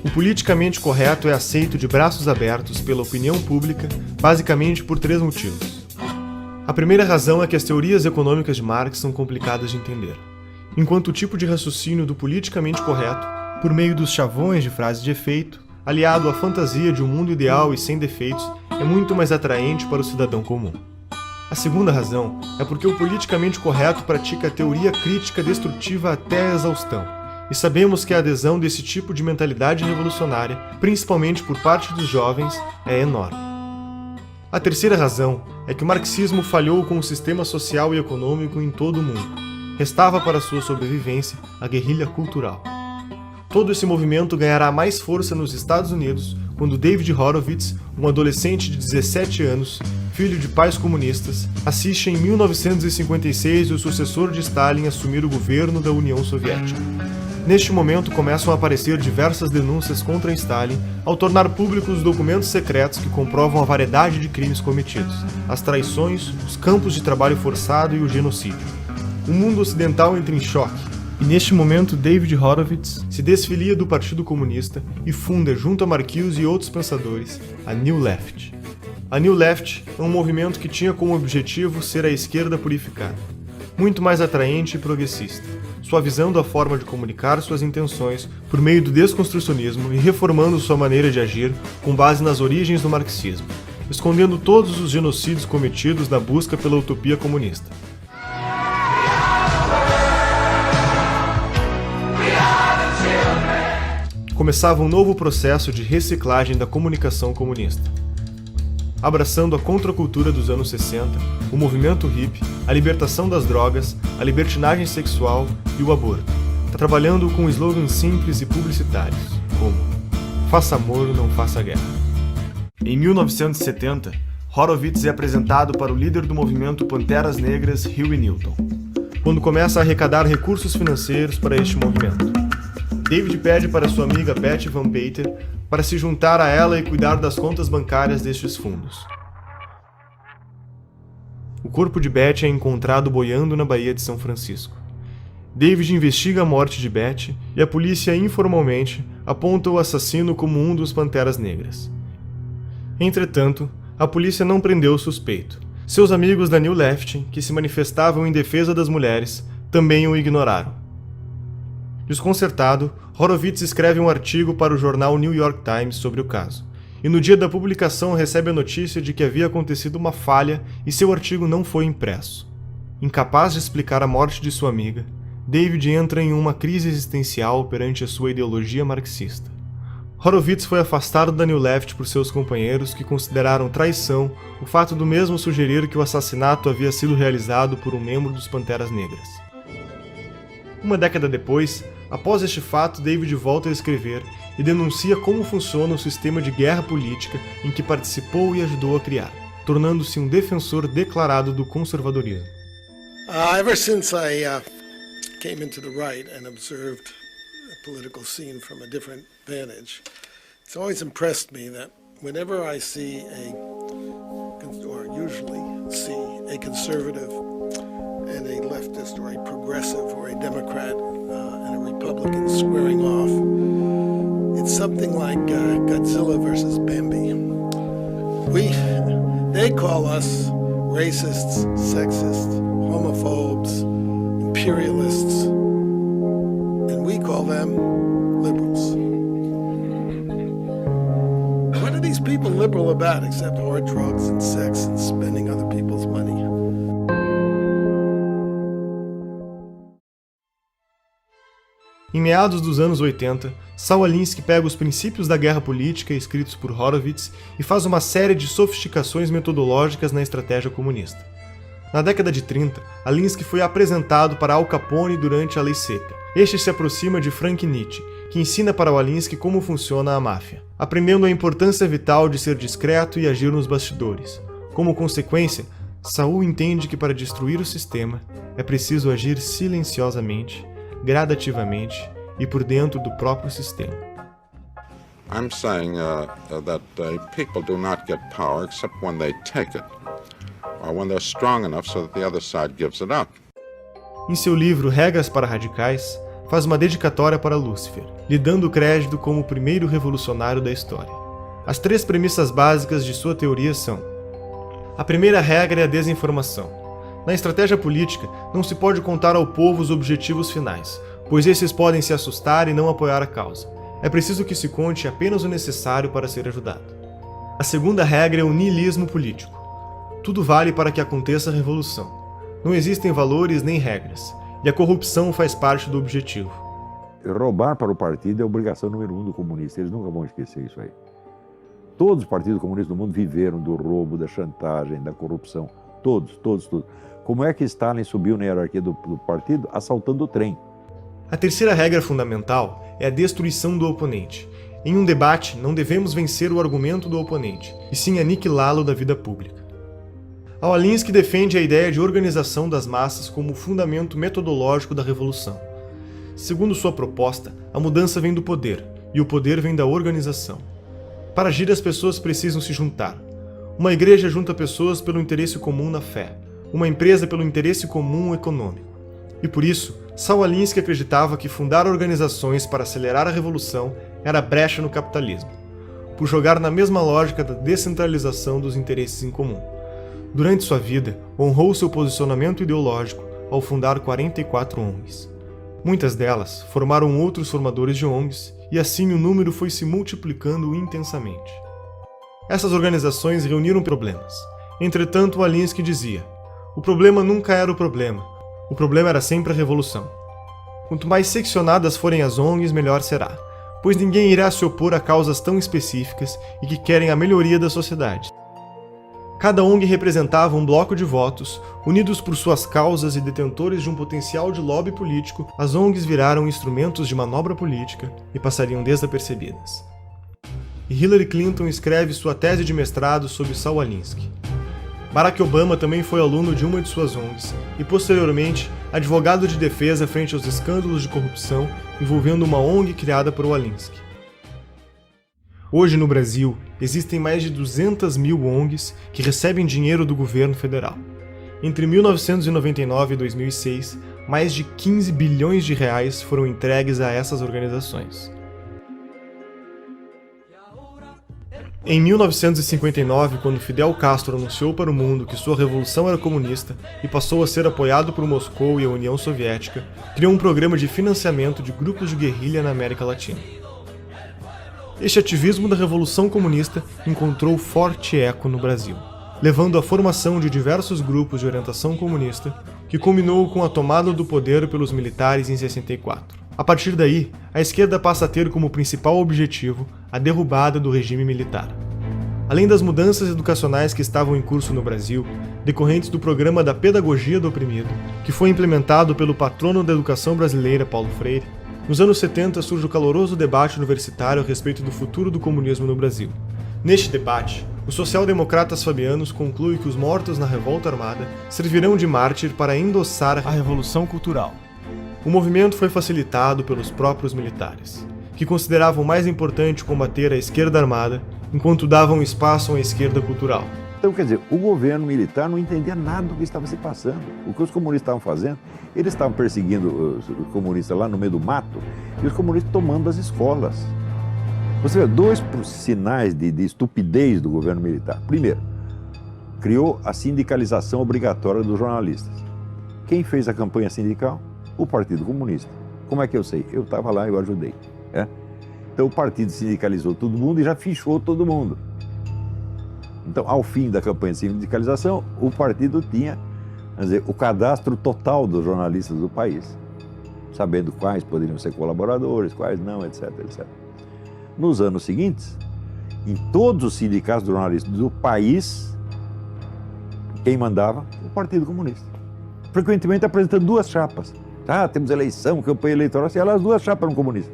O politicamente correto é aceito de braços abertos pela opinião pública, basicamente por 3 motivos. A primeira razão é que as teorias econômicas de Marx são complicadas de entender, enquanto o tipo de raciocínio do politicamente correto, por meio dos chavões de frases de efeito, aliado à fantasia de um mundo ideal e sem defeitos, é muito mais atraente para o cidadão comum. A segunda razão é porque o politicamente correto pratica a teoria crítica destrutiva até a exaustão, e sabemos que a adesão desse tipo de mentalidade revolucionária, principalmente por parte dos jovens, é enorme. A terceira razão é que o marxismo falhou com o sistema social e econômico em todo o mundo. Restava para sua sobrevivência a guerrilha cultural. Todo esse movimento ganhará mais força nos Estados Unidos quando David Horowitz, um adolescente de 17 anos, filho de pais comunistas, assiste em 1956 o sucessor de Stalin assumir o governo da União Soviética. Neste momento começam a aparecer diversas denúncias contra Stalin ao tornar públicos os documentos secretos que comprovam a variedade de crimes cometidos, as traições, os campos de trabalho forçado e o genocídio. O mundo ocidental entra em choque, e neste momento David Horowitz se desfilia do Partido Comunista e funda, junto a Marcuse e outros pensadores, a New Left. A New Left é um movimento que tinha como objetivo ser a esquerda purificada, muito mais atraente e progressista, suavizando a forma de comunicar suas intenções por meio do desconstrucionismo e reformando sua maneira de agir com base nas origens do marxismo, escondendo todos os genocídios cometidos na busca pela utopia comunista. Começava um novo processo de reciclagem da comunicação comunista. Abraçando a contracultura dos anos 60, o movimento hippie, a libertação das drogas, a libertinagem sexual e o aborto, trabalhando com slogans simples e publicitários, como "Faça amor, não faça guerra". Em 1970, Horowitz é apresentado para o líder do movimento Panteras Negras, Huey Newton, quando começa a arrecadar recursos financeiros para este movimento. David pede para sua amiga Betty Van Pater para se juntar a ela e cuidar das contas bancárias destes fundos. O corpo de Betty é encontrado boiando na Baía de São Francisco. David investiga a morte de Betty e a polícia informalmente aponta o assassino como um dos Panteras Negras. Entretanto, a polícia não prendeu o suspeito. Seus amigos da New Left, que se manifestavam em defesa das mulheres, também o ignoraram. Desconcertado, Horowitz escreve um artigo para o jornal New York Times sobre o caso, e no dia da publicação recebe a notícia de que havia acontecido uma falha e seu artigo não foi impresso. Incapaz de explicar a morte de sua amiga, David entra em uma crise existencial perante a sua ideologia marxista. Horowitz foi afastado da New Left por seus companheiros, que consideraram traição o fato do mesmo sugerir que o assassinato havia sido realizado por um membro dos Panteras Negras. Uma década depois, após este fato, David volta a escrever e denuncia como funciona o sistema de guerra política em que participou e ajudou a criar, tornando-se um defensor declarado do conservadorismo. Ever since I came into the right and observed the political scene from a different vantage, it's always impressed me that whenever I see or usually see a conservative and a leftist or a progressive or a Democrat and a Republican squaring off, it's something like Godzilla versus Bambi. They call us racists, sexists, homophobes, imperialists, and we call them liberals. What are these people liberal about except whore, drugs, and sex and spending other people's money? Em meados dos anos 80, Saul Alinsky pega os princípios da guerra política escritos por Horowitz e faz uma série de sofisticações metodológicas na estratégia comunista. Na década de 30, Alinsky foi apresentado para Al Capone durante a Lei Seca. Este se aproxima de Frank Nietzsche, que ensina para o Alinsky como funciona a máfia, aprendendo a importância vital de ser discreto e agir nos bastidores. Como consequência, Saul entende que para destruir o sistema é preciso agir silenciosamente, gradativamente e por dentro do próprio sistema. I'm saying that people do not get power except when they take it, or when they're strong enough so that the other side gives it up. Em seu livro Regras para Radicais, faz uma dedicatória para Lúcifer, lhe dando crédito como o primeiro revolucionário da história. As 3 premissas básicas de sua teoria são: a primeira regra é a desinformação. Na estratégia política, não se pode contar ao povo os objetivos finais, pois esses podem se assustar e não apoiar a causa. É preciso que se conte apenas o necessário para ser ajudado. A segunda regra é o niilismo político. Tudo vale para que aconteça a revolução. Não existem valores nem regras, e a corrupção faz parte do objetivo. Roubar para o partido é a obrigação número 1 do comunista, eles nunca vão esquecer isso aí. Todos os partidos comunistas do mundo viveram do roubo, da chantagem, da corrupção. Todos. Como é que Stalin subiu na hierarquia do partido? Assaltando o trem. A terceira regra fundamental é a destruição do oponente. Em um debate, não devemos vencer o argumento do oponente, e sim aniquilá-lo da vida pública. Alinsky defende a ideia de organização das massas como o fundamento metodológico da revolução. Segundo sua proposta, a mudança vem do poder, e o poder vem da organização. Para agir, as pessoas precisam se juntar. Uma igreja junta pessoas pelo interesse comum na fé, uma empresa pelo interesse comum econômico. E por isso, Saul Alinsky acreditava que fundar organizações para acelerar a revolução era brecha no capitalismo, por jogar na mesma lógica da descentralização dos interesses em comum. Durante sua vida, honrou seu posicionamento ideológico ao fundar 44 ONGs. Muitas delas formaram outros formadores de ONGs, e assim o número foi se multiplicando intensamente. Essas organizações reuniram problemas. Entretanto, Alinsky dizia: o problema nunca era o problema era sempre a revolução. Quanto mais seccionadas forem as ONGs, melhor será, pois ninguém irá se opor a causas tão específicas e que querem a melhoria da sociedade. Cada ONG representava um bloco de votos, unidos por suas causas e detentores de um potencial de lobby político. As ONGs viraram instrumentos de manobra política e passariam desapercebidas. E Hillary Clinton escreve sua tese de mestrado sobre Saul Alinsky. Barack Obama também foi aluno de uma de suas ONGs e, posteriormente, advogado de defesa frente aos escândalos de corrupção envolvendo uma ONG criada por Alinsky. Hoje, no Brasil, existem mais de 200 mil ONGs que recebem dinheiro do governo federal. Entre 1999 e 2006, mais de 15 bilhões de reais foram entregues a essas organizações. Em 1959, quando Fidel Castro anunciou para o mundo que sua revolução era comunista e passou a ser apoiado por Moscou e a União Soviética, criou um programa de financiamento de grupos de guerrilha na América Latina. Este ativismo da Revolução Comunista encontrou forte eco no Brasil, levando à formação de diversos grupos de orientação comunista, que culminou com a tomada do poder pelos militares em 64. A partir daí, a esquerda passa a ter como principal objetivo a derrubada do regime militar. Além das mudanças educacionais que estavam em curso no Brasil, decorrentes do programa da Pedagogia do Oprimido, que foi implementado pelo patrono da educação brasileira, Paulo Freire, nos anos 70 surge o caloroso debate universitário a respeito do futuro do comunismo no Brasil. Neste debate, os social-democratas fabianos concluem que os mortos na revolta armada servirão de mártir para endossar a Revolução Cultural. O movimento foi facilitado pelos próprios militares, que consideravam mais importante combater a esquerda armada, enquanto davam espaço à esquerda cultural. Então, quer dizer, o governo militar não entendia nada do que estava se passando. O que os comunistas estavam fazendo, eles estavam perseguindo os comunistas lá no meio do mato e os comunistas tomando as escolas. Você vê, 2 sinais de estupidez do governo militar. Primeiro, criou a sindicalização obrigatória dos jornalistas. Quem fez a campanha sindical? O Partido Comunista. Como é que eu sei? Eu estava lá e eu ajudei. Então o partido sindicalizou todo mundo e já fichou todo mundo. Então, ao fim da campanha de sindicalização, o partido tinha, quer dizer, o cadastro total dos jornalistas do país, sabendo quais poderiam ser colaboradores, quais não, etc, etc. Nos anos seguintes, em todos os sindicatos de jornalistas do país, quem mandava? O Partido Comunista. Frequentemente apresentando duas chapas. Temos eleição, campanha eleitoral, se as duas chapas eram comunistas.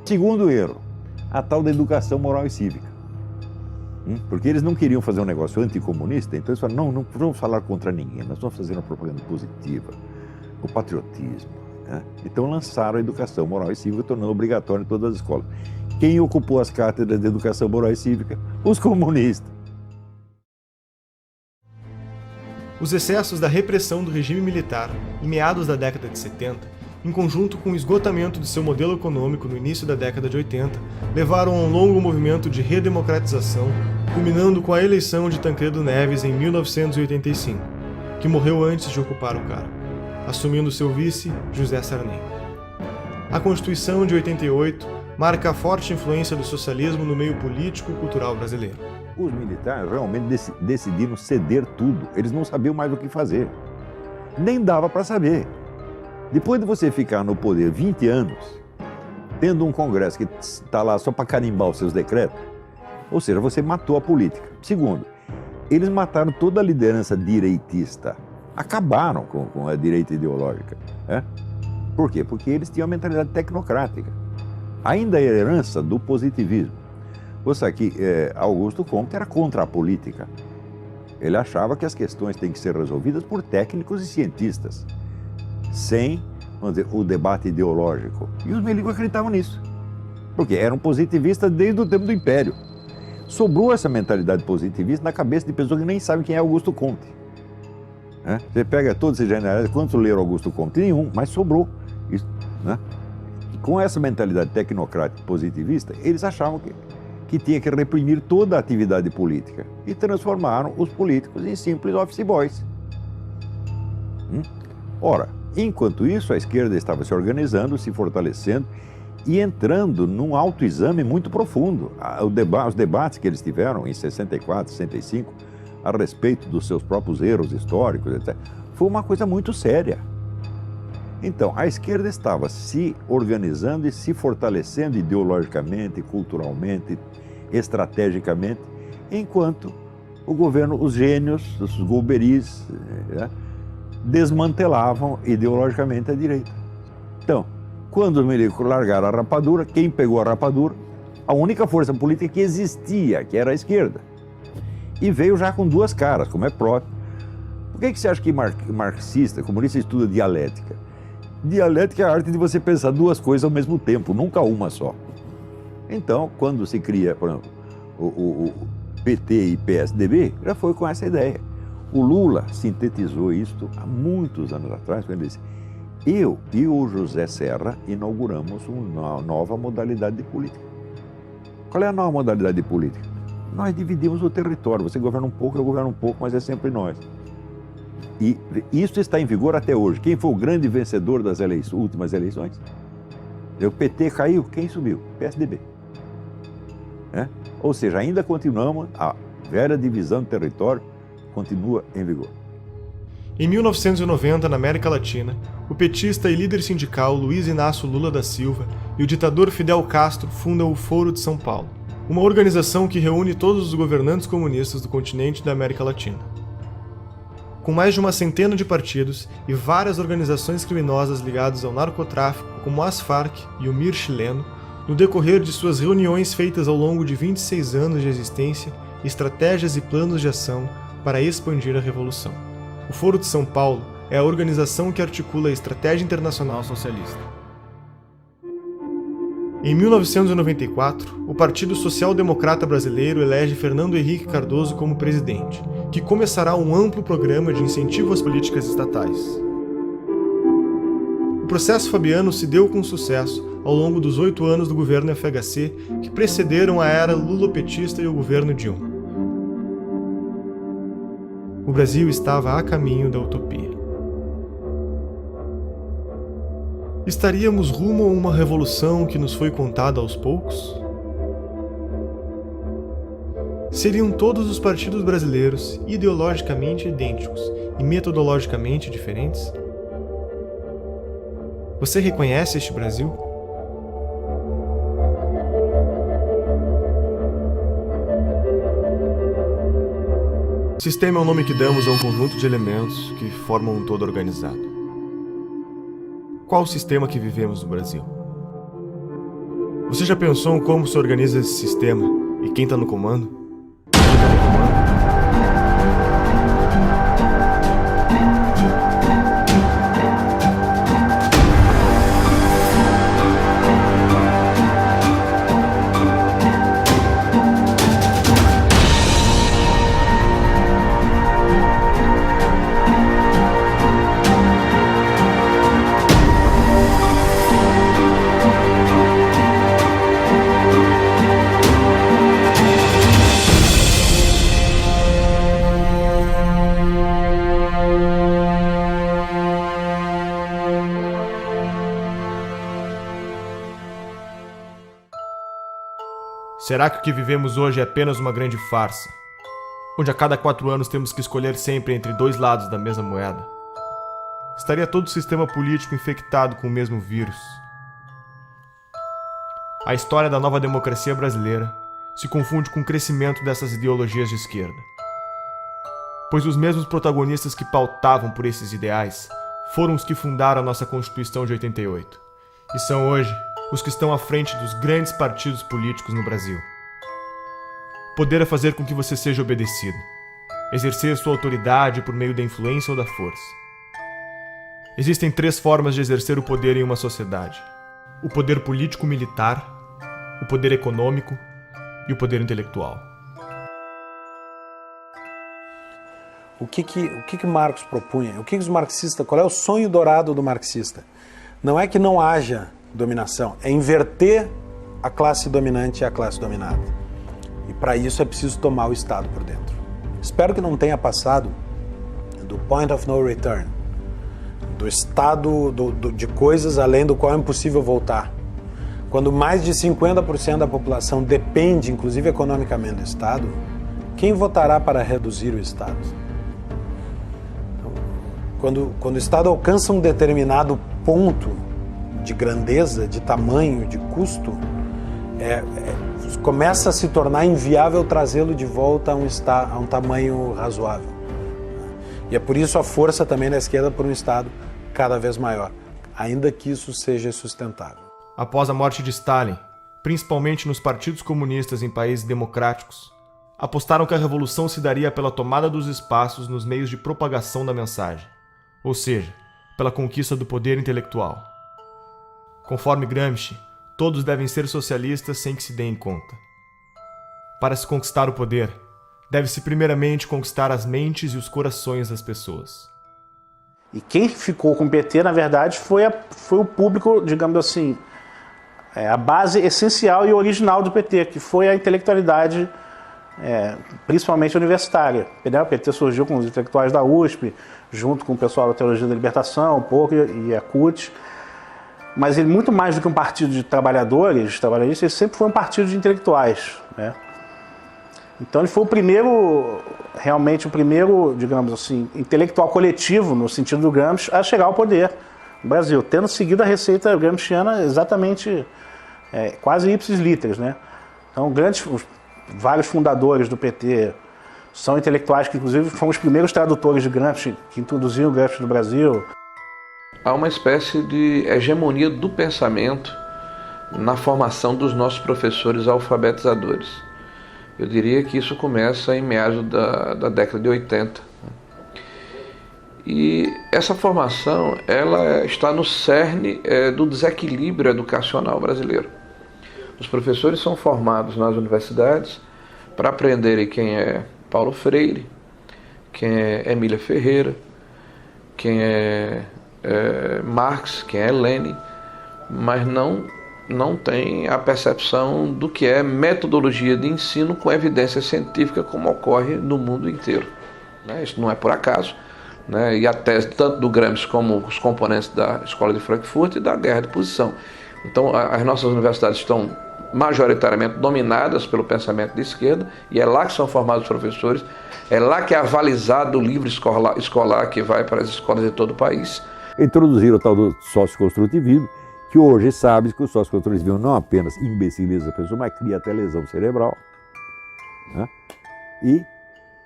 Segundo erro, a tal da educação moral e cívica. Porque eles não queriam fazer um negócio anticomunista, então eles falaram, não vamos falar contra ninguém, nós vamos fazer uma propaganda positiva, o patriotismo. Então lançaram a educação moral e cívica, tornando obrigatório em todas as escolas. Quem ocupou as cátedras de educação moral e cívica? Os comunistas. Os excessos da repressão do regime militar, em meados da década de 70, em conjunto com o esgotamento de seu modelo econômico no início da década de 80, levaram a um longo movimento de redemocratização, culminando com a eleição de Tancredo Neves em 1985, que morreu antes de ocupar o cargo, assumindo seu vice, José Sarney. A Constituição de 88 marca a forte influência do socialismo no meio político e cultural brasileiro. Os militares realmente decidiram ceder tudo. Eles não sabiam mais o que fazer. Nem dava para saber. Depois de você ficar no poder 20 anos, tendo um Congresso que está lá só para carimbar os seus decretos, ou seja, você matou a política. Segundo, eles mataram toda a liderança direitista. Acabaram com a direita ideológica. Por quê? Porque eles tinham a mentalidade tecnocrática. Ainda a herança do positivismo. Você sabe que Augusto Comte era contra a política. Ele achava que as questões têm que ser resolvidas por técnicos e cientistas, sem, vamos dizer, o debate ideológico. E os milicos acreditavam nisso, porque eram positivistas desde o tempo do Império. Sobrou essa mentalidade positivista na cabeça de pessoas que nem sabem quem é Augusto Comte. Você pega todos esses generais, quantos leram Augusto Comte? Nenhum, mas sobrou isso. Com essa mentalidade tecnocrática positivista, eles achavam que tinha que reprimir toda a atividade política e transformaram os políticos em simples office boys. Ora, enquanto isso, a esquerda estava se organizando, se fortalecendo e entrando num autoexame muito profundo. Os debates que eles tiveram em 64, 65, a respeito dos seus próprios erros históricos, etc., foi uma coisa muito séria. Então, a esquerda estava se organizando e se fortalecendo ideologicamente, culturalmente, estrategicamente, enquanto o governo, os gênios, os golberis, desmantelavam ideologicamente a direita. Então, quando os milicos largaram a rapadura, quem pegou a rapadura? A única força política que existia, que era a esquerda. E veio já com duas caras, como é próprio. Por que você acha que marxista, comunista, estuda dialética? Dialética é a arte de você pensar duas coisas ao mesmo tempo, nunca uma só. Então, quando se cria, por exemplo, o PT e PSDB, já foi com essa ideia. O Lula sintetizou isso há muitos anos atrás, quando ele disse: eu e o José Serra inauguramos uma nova modalidade de política. Qual é a nova modalidade de política? Nós dividimos o território, você governa um pouco, eu governo um pouco, mas é sempre nós. E isso está em vigor até hoje. Quem foi o grande vencedor das últimas eleições? O PT caiu, quem subiu? PSDB. Ou seja, ainda continuamos, a velha divisão de território continua em vigor. Em 1990, na América Latina, o petista e líder sindical Luiz Inácio Lula da Silva e o ditador Fidel Castro fundam o Foro de São Paulo, uma organização que reúne todos os governantes comunistas do continente da América Latina. Com mais de uma centena de partidos e várias organizações criminosas ligadas ao narcotráfico, como as Farc e o MIR chileno, no decorrer de suas reuniões feitas ao longo de 26 anos de existência, estratégias e planos de ação para expandir a revolução. O Foro de São Paulo é a organização que articula a estratégia internacional socialista. Em 1994, o Partido Social Democrata Brasileiro elege Fernando Henrique Cardoso como presidente, que começará um amplo programa de incentivo às políticas estatais. O processo fabiano se deu com sucesso ao longo dos 8 anos do governo FHC que precederam a era lulopetista e o governo Dilma. O Brasil estava a caminho da utopia. Estaríamos rumo a uma revolução que nos foi contada aos poucos? Seriam todos os partidos brasileiros ideologicamente idênticos e metodologicamente diferentes? Você reconhece este Brasil? Sistema é o nome que damos a um conjunto de elementos que formam um todo organizado. Qual o sistema que vivemos no Brasil? Você já pensou em como se organiza esse sistema e quem está no comando? Será que o que vivemos hoje é apenas uma grande farsa, onde a cada 4 anos temos que escolher sempre entre 2 lados da mesma moeda? Estaria todo o sistema político infectado com o mesmo vírus? A história da nova democracia brasileira se confunde com o crescimento dessas ideologias de esquerda, pois os mesmos protagonistas que pautavam por esses ideais foram os que fundaram a nossa Constituição de 88, e são hoje os que estão à frente dos grandes partidos políticos no Brasil. Poder é fazer com que você seja obedecido, exercer sua autoridade por meio da influência ou da força. Existem 3 formas de exercer o poder em uma sociedade: o poder político-militar, o poder econômico e o poder intelectual. O que Marx propunha? O que os marxistas? Qual é o sonho dourado do marxista? Não é que não haja dominação, é inverter a classe dominante e a classe dominada. E para isso é preciso tomar o Estado por dentro. Espero que não tenha passado do point of no return, do estado de coisas além do qual é impossível voltar. Quando mais de 50% da população depende, inclusive economicamente, do Estado, quem votará para reduzir o Estado? Quando o Estado alcança um determinado ponto de grandeza, de tamanho, de custo, começa a se tornar inviável trazê-lo de volta a um tamanho razoável. E é por isso a força também da esquerda por um Estado cada vez maior, ainda que isso seja sustentável. Após a morte de Stalin, principalmente nos partidos comunistas em países democráticos, apostaram que a revolução se daria pela tomada dos espaços nos meios de propagação da mensagem, ou seja, pela conquista do poder intelectual. Conforme Gramsci, todos devem ser socialistas sem que se deem conta. Para se conquistar o poder, deve-se primeiramente conquistar as mentes e os corações das pessoas. E quem ficou com o PT, na verdade, foi o público, digamos assim, a base essencial e original do PT, que foi a intelectualidade, principalmente universitária. O PT surgiu com os intelectuais da USP, junto com o pessoal da Teologia da Libertação, um pouco, e a CUT. Mas ele, muito mais do que um partido de trabalhadores, ele sempre foi um partido de intelectuais, né? Então ele foi realmente o primeiro, digamos assim, intelectual coletivo, no sentido do Gramsci, a chegar ao poder no Brasil, tendo seguido a receita gramsciana exatamente, quase ipsis literis, né? Então vários fundadores do PT são intelectuais que, inclusive, foram os primeiros tradutores de Gramsci, que introduziram o Gramsci no Brasil. Há uma espécie de hegemonia do pensamento na formação dos nossos professores alfabetizadores. Eu diria que isso começa em meados da década de 80. E essa formação ela está no cerne do desequilíbrio educacional brasileiro. Os professores são formados nas universidades para aprenderem quem é Paulo Freire, quem é Emília Ferreira, quem é Marx, quem é Lenin, mas não tem a percepção do que é metodologia de ensino com evidência científica, como ocorre no mundo inteiro. Isso não é por acaso, e a tese tanto do Gramsci como os componentes da Escola de Frankfurt e da guerra de posição. Então as nossas universidades estão majoritariamente dominadas pelo pensamento de esquerda, e é lá que são formados os professores, é lá que é avalizado o livro escolar que vai para as escolas de todo o país. Introduziram o tal do socioconstrutivismo, que hoje sabe que o socioconstrutivismo não apenas imbeciliza a pessoa, mas cria até lesão cerebral. Né? E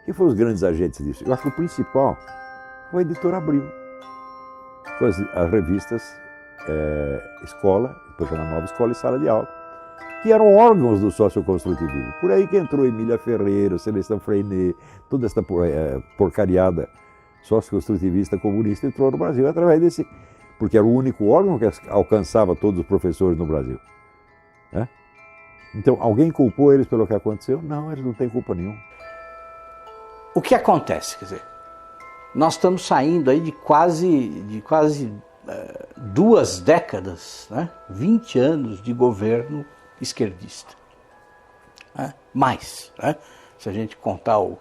quem foram os grandes agentes disso? Eu acho que o principal foi a editora Abril. Foi as revistas Escola, depois na Nova Escola e Sala de Aula, que eram órgãos do socioconstrutivismo. Por aí que entrou Emília Ferreira, Celestão Freinet, toda essa porcariada socioconstrutivista comunista entrou no Brasil através desse, porque era o único órgão que alcançava todos os professores no Brasil. Né? Então, alguém culpou eles pelo que aconteceu? Não, eles não têm culpa nenhuma. O que acontece? Quer dizer, nós estamos saindo aí de quase 2 décadas, né? 20 anos de governo esquerdista. Né? Mais, né? Se a gente contar o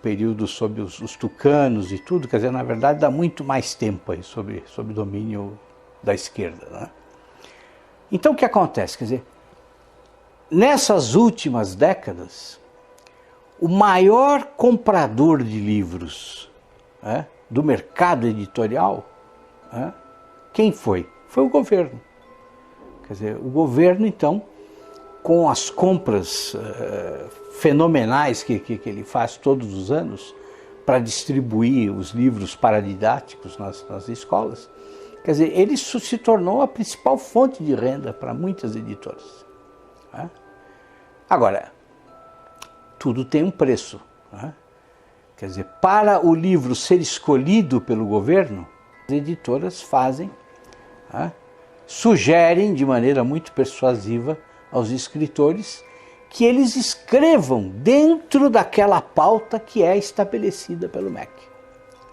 período sob os tucanos e tudo, quer dizer, na verdade dá muito mais tempo aí sob domínio da esquerda. Né? Então o que acontece? Quer dizer, nessas últimas décadas, o maior comprador de livros, né, do mercado editorial, né, quem foi? Foi o governo. Quer dizer, o governo, então, com as compras fenomenais que ele faz todos os anos para distribuir os livros paradidáticos nas escolas, quer dizer, ele se tornou a principal fonte de renda para muitas editoras. Né? Agora, tudo tem um preço. Né? Quer dizer, para o livro ser escolhido pelo governo, as editoras fazem, né, sugerem de maneira muito persuasiva aos escritores que eles escrevam dentro daquela pauta que é estabelecida pelo MEC.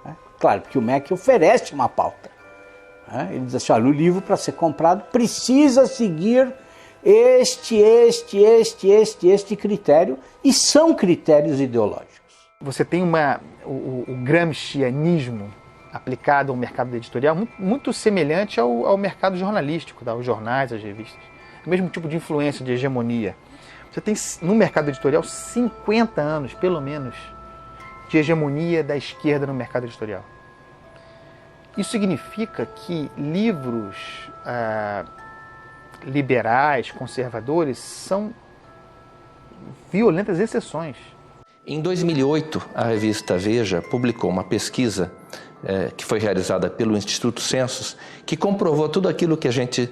Né? Claro, porque o MEC oferece uma pauta. Né? Ele diz assim, olha, o livro para ser comprado precisa seguir este critério, e são critérios ideológicos. Você tem o gramscianismo aplicado ao mercado editorial muito semelhante ao mercado jornalístico, aos jornais, às revistas. O mesmo tipo de influência, de hegemonia. Você tem no mercado editorial 50 anos, pelo menos, de hegemonia da esquerda no mercado editorial. Isso significa que livros liberais, conservadores, são violentas exceções. Em 2008, a revista Veja publicou uma pesquisa que foi realizada pelo Instituto Census, que comprovou tudo aquilo que a gente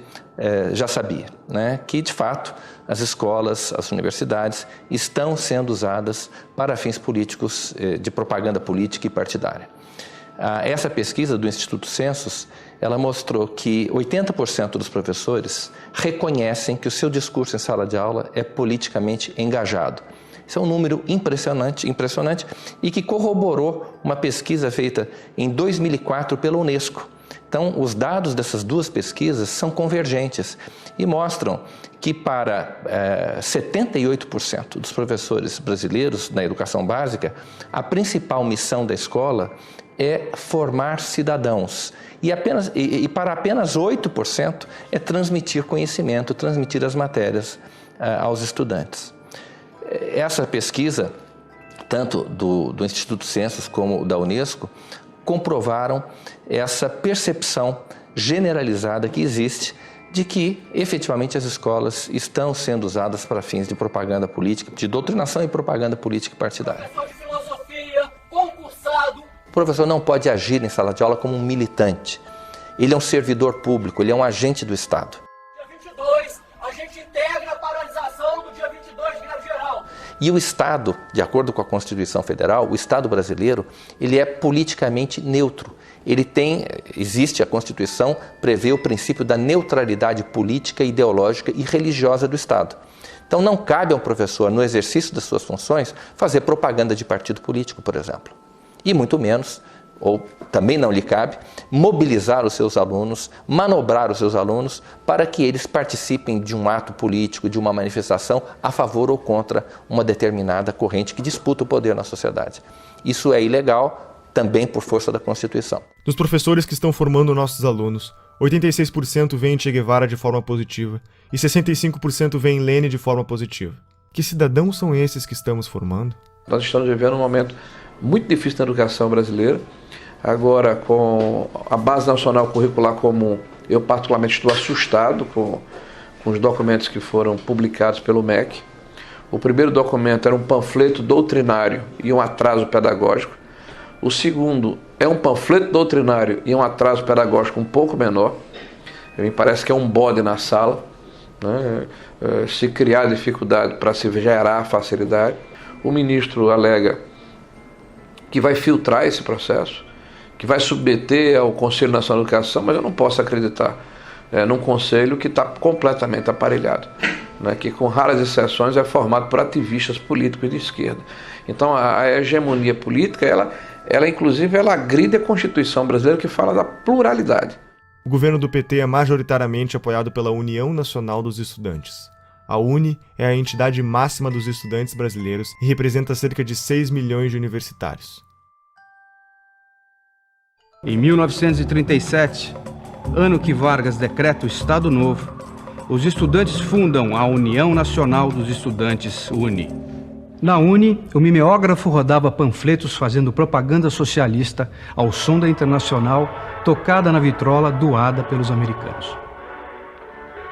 já sabia, né? Que, de fato, as escolas, as universidades estão sendo usadas para fins políticos, de propaganda política e partidária. Essa pesquisa do Instituto Census, ela mostrou que 80% dos professores reconhecem que o seu discurso em sala de aula é politicamente engajado. Isso é um número impressionante e que corroborou uma pesquisa feita em 2004 pela Unesco. Então, os dados dessas duas pesquisas são convergentes e mostram que para 78% dos professores brasileiros na educação básica, a principal missão da escola é formar cidadãos. E para apenas 8% é transmitir conhecimento, transmitir as matérias aos estudantes. Essa pesquisa, tanto do Instituto Census como da Unesco, comprovaram essa percepção generalizada que existe de que, efetivamente, as escolas estão sendo usadas para fins de propaganda política, de doutrinação e propaganda política partidária. O professor não pode agir em sala de aula como um militante. Ele é um servidor público, ele é um agente do Estado. Dia 22, a gente integra a paralisação do dia 22 de greve geral. E o Estado, de acordo com a Constituição Federal, o Estado brasileiro, ele é politicamente neutro. Existe a Constituição, prevê o princípio da neutralidade política, ideológica e religiosa do Estado. Então não cabe ao professor, no exercício das suas funções, fazer propaganda de partido político, por exemplo. E muito menos, ou também não lhe cabe, mobilizar os seus alunos, manobrar os seus alunos para que eles participem de um ato político, de uma manifestação a favor ou contra uma determinada corrente que disputa o poder na sociedade. Isso é ilegal, também por força da Constituição. Dos professores que estão formando nossos alunos, 86% vê em Che Guevara de forma positiva e 65% vê em Lênin de forma positiva. Que cidadãos são esses que estamos formando? Nós estamos vivendo um momento muito difícil na educação brasileira. Agora, com a Base Nacional Curricular Comum, eu particularmente estou assustado com os documentos que foram publicados pelo MEC. O primeiro documento era um panfleto doutrinário e um atraso pedagógico. O segundo é um panfleto doutrinário e um atraso pedagógico um pouco menor. Me parece que é um bode na sala, né? Se criar dificuldade para se gerar facilidade. O ministro alega que vai filtrar esse processo, que vai submeter ao Conselho Nacional de Educação, mas eu não posso acreditar num conselho que está completamente aparelhado, né, que com raras exceções é formado por ativistas políticos de esquerda. Então a hegemonia política, ela inclusive agride a Constituição brasileira, que fala da pluralidade. O governo do PT é majoritariamente apoiado pela União Nacional dos Estudantes. A UNE é a entidade máxima dos estudantes brasileiros e representa cerca de 6 milhões de universitários. Em 1937, ano que Vargas decreta o Estado Novo, os estudantes fundam a União Nacional dos Estudantes, UNE. Na UNE, o mimeógrafo rodava panfletos fazendo propaganda socialista ao som da Internacional, tocada na vitrola doada pelos americanos.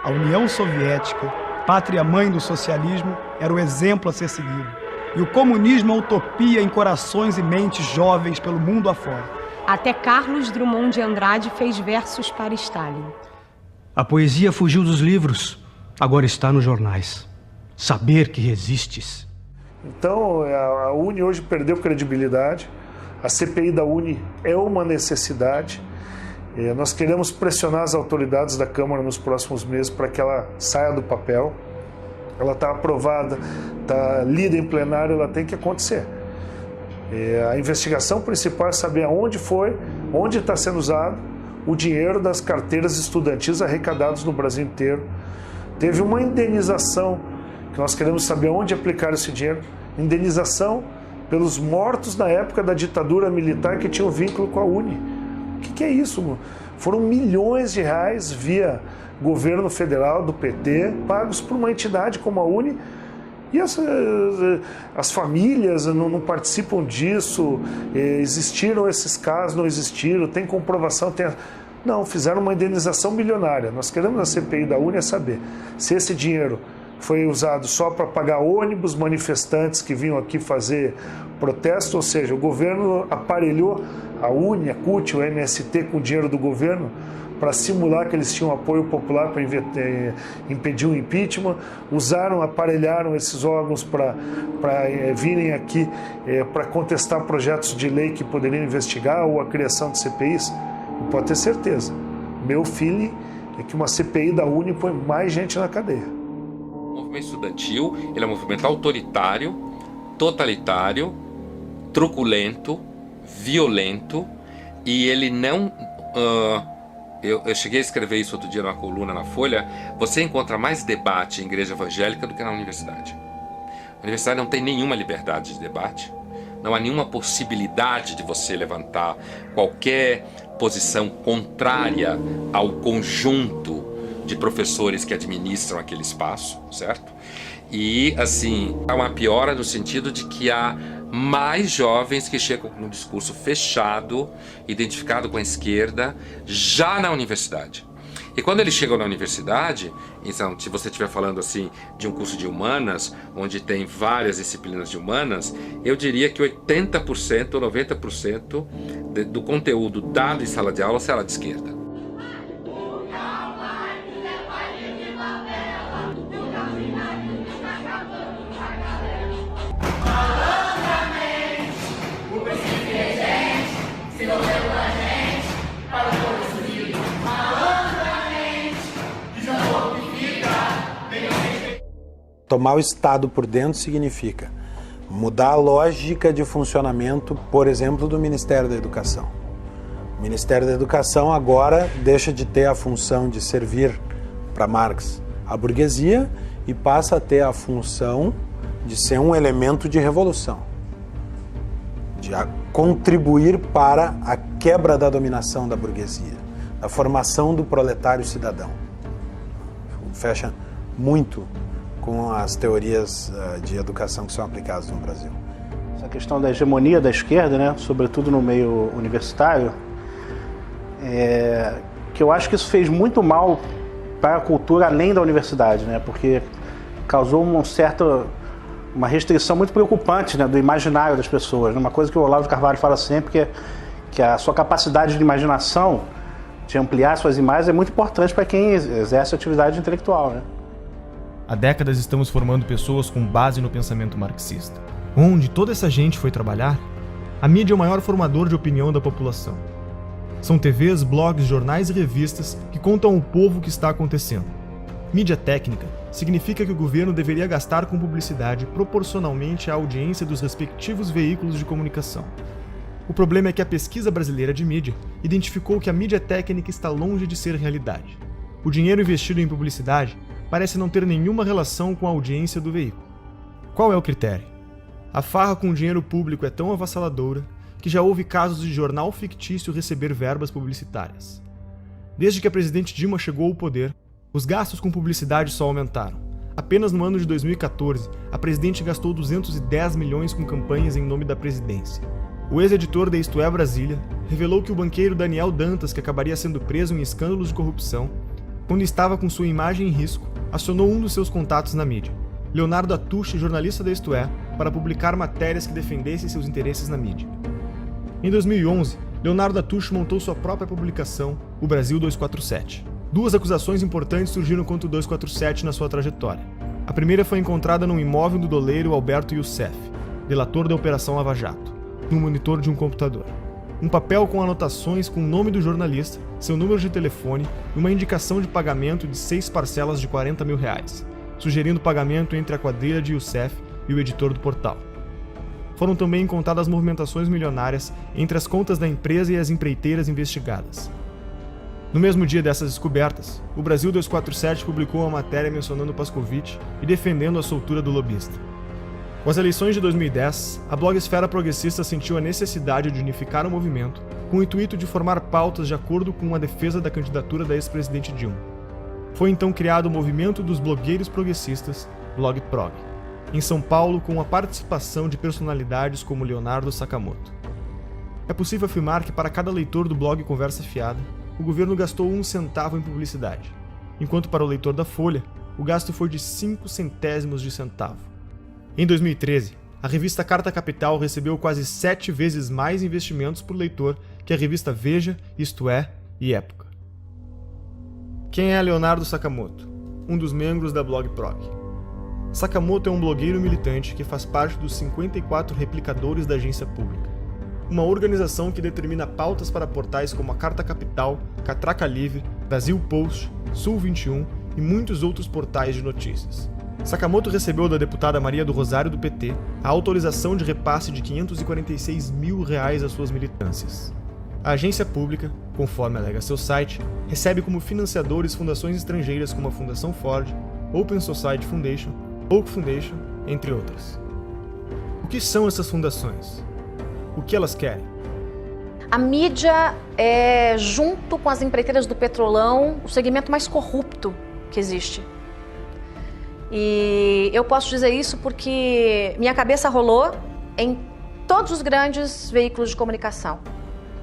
A União Soviética, pátria-mãe do socialismo, era o exemplo a ser seguido. E o comunismo a utopia em corações e mentes jovens pelo mundo afora. Até Carlos Drummond de Andrade fez versos para Stalin. A poesia fugiu dos livros, agora está nos jornais. Saber que resistes. Então, a UNE hoje perdeu credibilidade. A CPI da UNE é uma necessidade. Nós queremos pressionar as autoridades da Câmara nos próximos meses para que ela saia do papel. Ela está aprovada, está lida em plenário, ela tem que acontecer. A investigação principal é saber aonde foi, onde está sendo usado o dinheiro das carteiras estudantis arrecadadas no Brasil inteiro. Teve uma indenização, que nós queremos saber onde aplicar esse dinheiro. Indenização pelos mortos na época da ditadura militar que tinham vínculo com a UNE. O que é isso? Foram milhões de reais via governo federal do PT, pagos por uma entidade como a UNE. E as famílias não participam disso, existiram esses casos, não existiram, tem comprovação, Não, fizeram uma indenização milionária. Nós queremos na CPI da UNE saber se esse dinheiro foi usado só para pagar ônibus, manifestantes que vinham aqui fazer protesto, ou seja, o governo aparelhou a UNE, a CUT, o MST com o dinheiro do governo para simular que eles tinham apoio popular para impedir o impeachment, aparelharam esses órgãos para virem aqui para contestar projetos de lei que poderiam investigar ou a criação de CPIs. E pode ter certeza, meu feeling é que uma CPI da UNE põe mais gente na cadeia. O movimento estudantil ele é um movimento autoritário, totalitário, truculento, violento, e ele não... Eu cheguei a escrever isso outro dia numa coluna na Folha. Você encontra mais debate em igreja evangélica do que na universidade. A universidade não tem nenhuma liberdade de debate. Não há nenhuma possibilidade de você levantar qualquer posição contrária ao conjunto de professores que administram aquele espaço, certo? E, assim, há uma piora no sentido de que há mais jovens que chegam com um discurso fechado, identificado com a esquerda, já na universidade. E quando eles chegam na universidade, então, se você estiver falando assim de um curso de humanas, onde tem várias disciplinas de humanas, eu diria que 80% ou 90% do conteúdo dado em sala de aula será de esquerda. Tomar o Estado por dentro significa mudar a lógica de funcionamento, por exemplo, do Ministério da Educação. O Ministério da Educação agora deixa de ter a função de servir para Marx a burguesia e passa a ter a função de ser um elemento de revolução, de contribuir para a quebra da dominação da burguesia. a formação do proletário cidadão. Fecha muito com as teorias de educação que são aplicadas no Brasil. Essa questão da hegemonia da esquerda, né, sobretudo no meio universitário, que eu acho que isso fez muito mal para a cultura além da universidade, né, porque causou uma restrição muito preocupante, né, do imaginário das pessoas. Uma coisa que o Olavo de Carvalho fala sempre, que a sua capacidade de imaginação, de ampliar suas imagens, é muito importante para quem exerce atividade intelectual, né? Há décadas estamos formando pessoas com base no pensamento marxista. Onde toda essa gente foi trabalhar? A mídia é o maior formador de opinião da população. São TVs, blogs, jornais e revistas que contam ao povo o que está acontecendo. Mídia técnica significa que o governo deveria gastar com publicidade proporcionalmente à audiência dos respectivos veículos de comunicação. O problema é que a pesquisa brasileira de mídia identificou que a mídia técnica está longe de ser realidade. O dinheiro investido em publicidade parece não ter nenhuma relação com a audiência do veículo. Qual é o critério? A farra com o dinheiro público é tão avassaladora que já houve casos de jornal fictício receber verbas publicitárias. Desde que a presidente Dilma chegou ao poder, os gastos com publicidade só aumentaram. Apenas no ano de 2014, a presidente gastou 210 milhões com campanhas em nome da presidência. O ex-editor da Isto É Brasília revelou que o banqueiro Daniel Dantas, que acabaria sendo preso em escândalos de corrupção, quando estava com sua imagem em risco, acionou um dos seus contatos na mídia, Leonardo Atushi, jornalista da Isto É, para publicar matérias que defendessem seus interesses na mídia. Em 2011, Leonardo Atushi montou sua própria publicação, o Brasil 247. Duas acusações importantes surgiram contra o 247 na sua trajetória. A primeira foi encontrada num imóvel do doleiro Alberto Youssef, delator da Operação Lava Jato, no monitor de um computador. Um papel com anotações com o nome do jornalista, seu número de telefone e uma indicação de pagamento de 6 parcelas de R$40 mil, sugerindo pagamento entre a quadrilha de Youssef e o editor do portal. Foram também encontradas movimentações milionárias entre as contas da empresa e as empreiteiras investigadas. No mesmo dia dessas descobertas, o Brasil 247 publicou uma matéria mencionando Pascovitch e defendendo a soltura do lobista. Com as eleições de 2010, a blogosfera progressista sentiu a necessidade de unificar o movimento com o intuito de formar pautas de acordo com a defesa da candidatura da ex-presidente Dilma. Foi então criado o movimento dos blogueiros progressistas, BlogProg, em São Paulo, com a participação de personalidades como Leonardo Sakamoto. É possível afirmar que para cada leitor do blog Conversa Fiada, o governo gastou 1 centavo em publicidade, enquanto para o leitor da Folha, o gasto foi de 5 centésimos de centavo. Em 2013, a revista Carta Capital recebeu quase 7 vezes mais investimentos por leitor que a revista Veja, Isto É e Época. Quem é Leonardo Sakamoto? Um dos membros da BlogProg. Sakamoto é um blogueiro militante que faz parte dos 54 replicadores da Agência Pública, uma organização que determina pautas para portais como a Carta Capital, Catraca Livre, Brasil Post, Sul 21 e muitos outros portais de notícias. Sakamoto recebeu da deputada Maria do Rosário do PT a autorização de repasse de R$546 mil às suas militâncias. A agência pública, conforme alega seu site, recebe como financiadores fundações estrangeiras como a Fundação Ford, Open Society Foundation, Oak Foundation, entre outras. O que são essas fundações? O que elas querem? A mídia é, junto com as empreiteiras do petrolão, o segmento mais corrupto que existe. E eu posso dizer isso porque minha cabeça rolou em todos os grandes veículos de comunicação.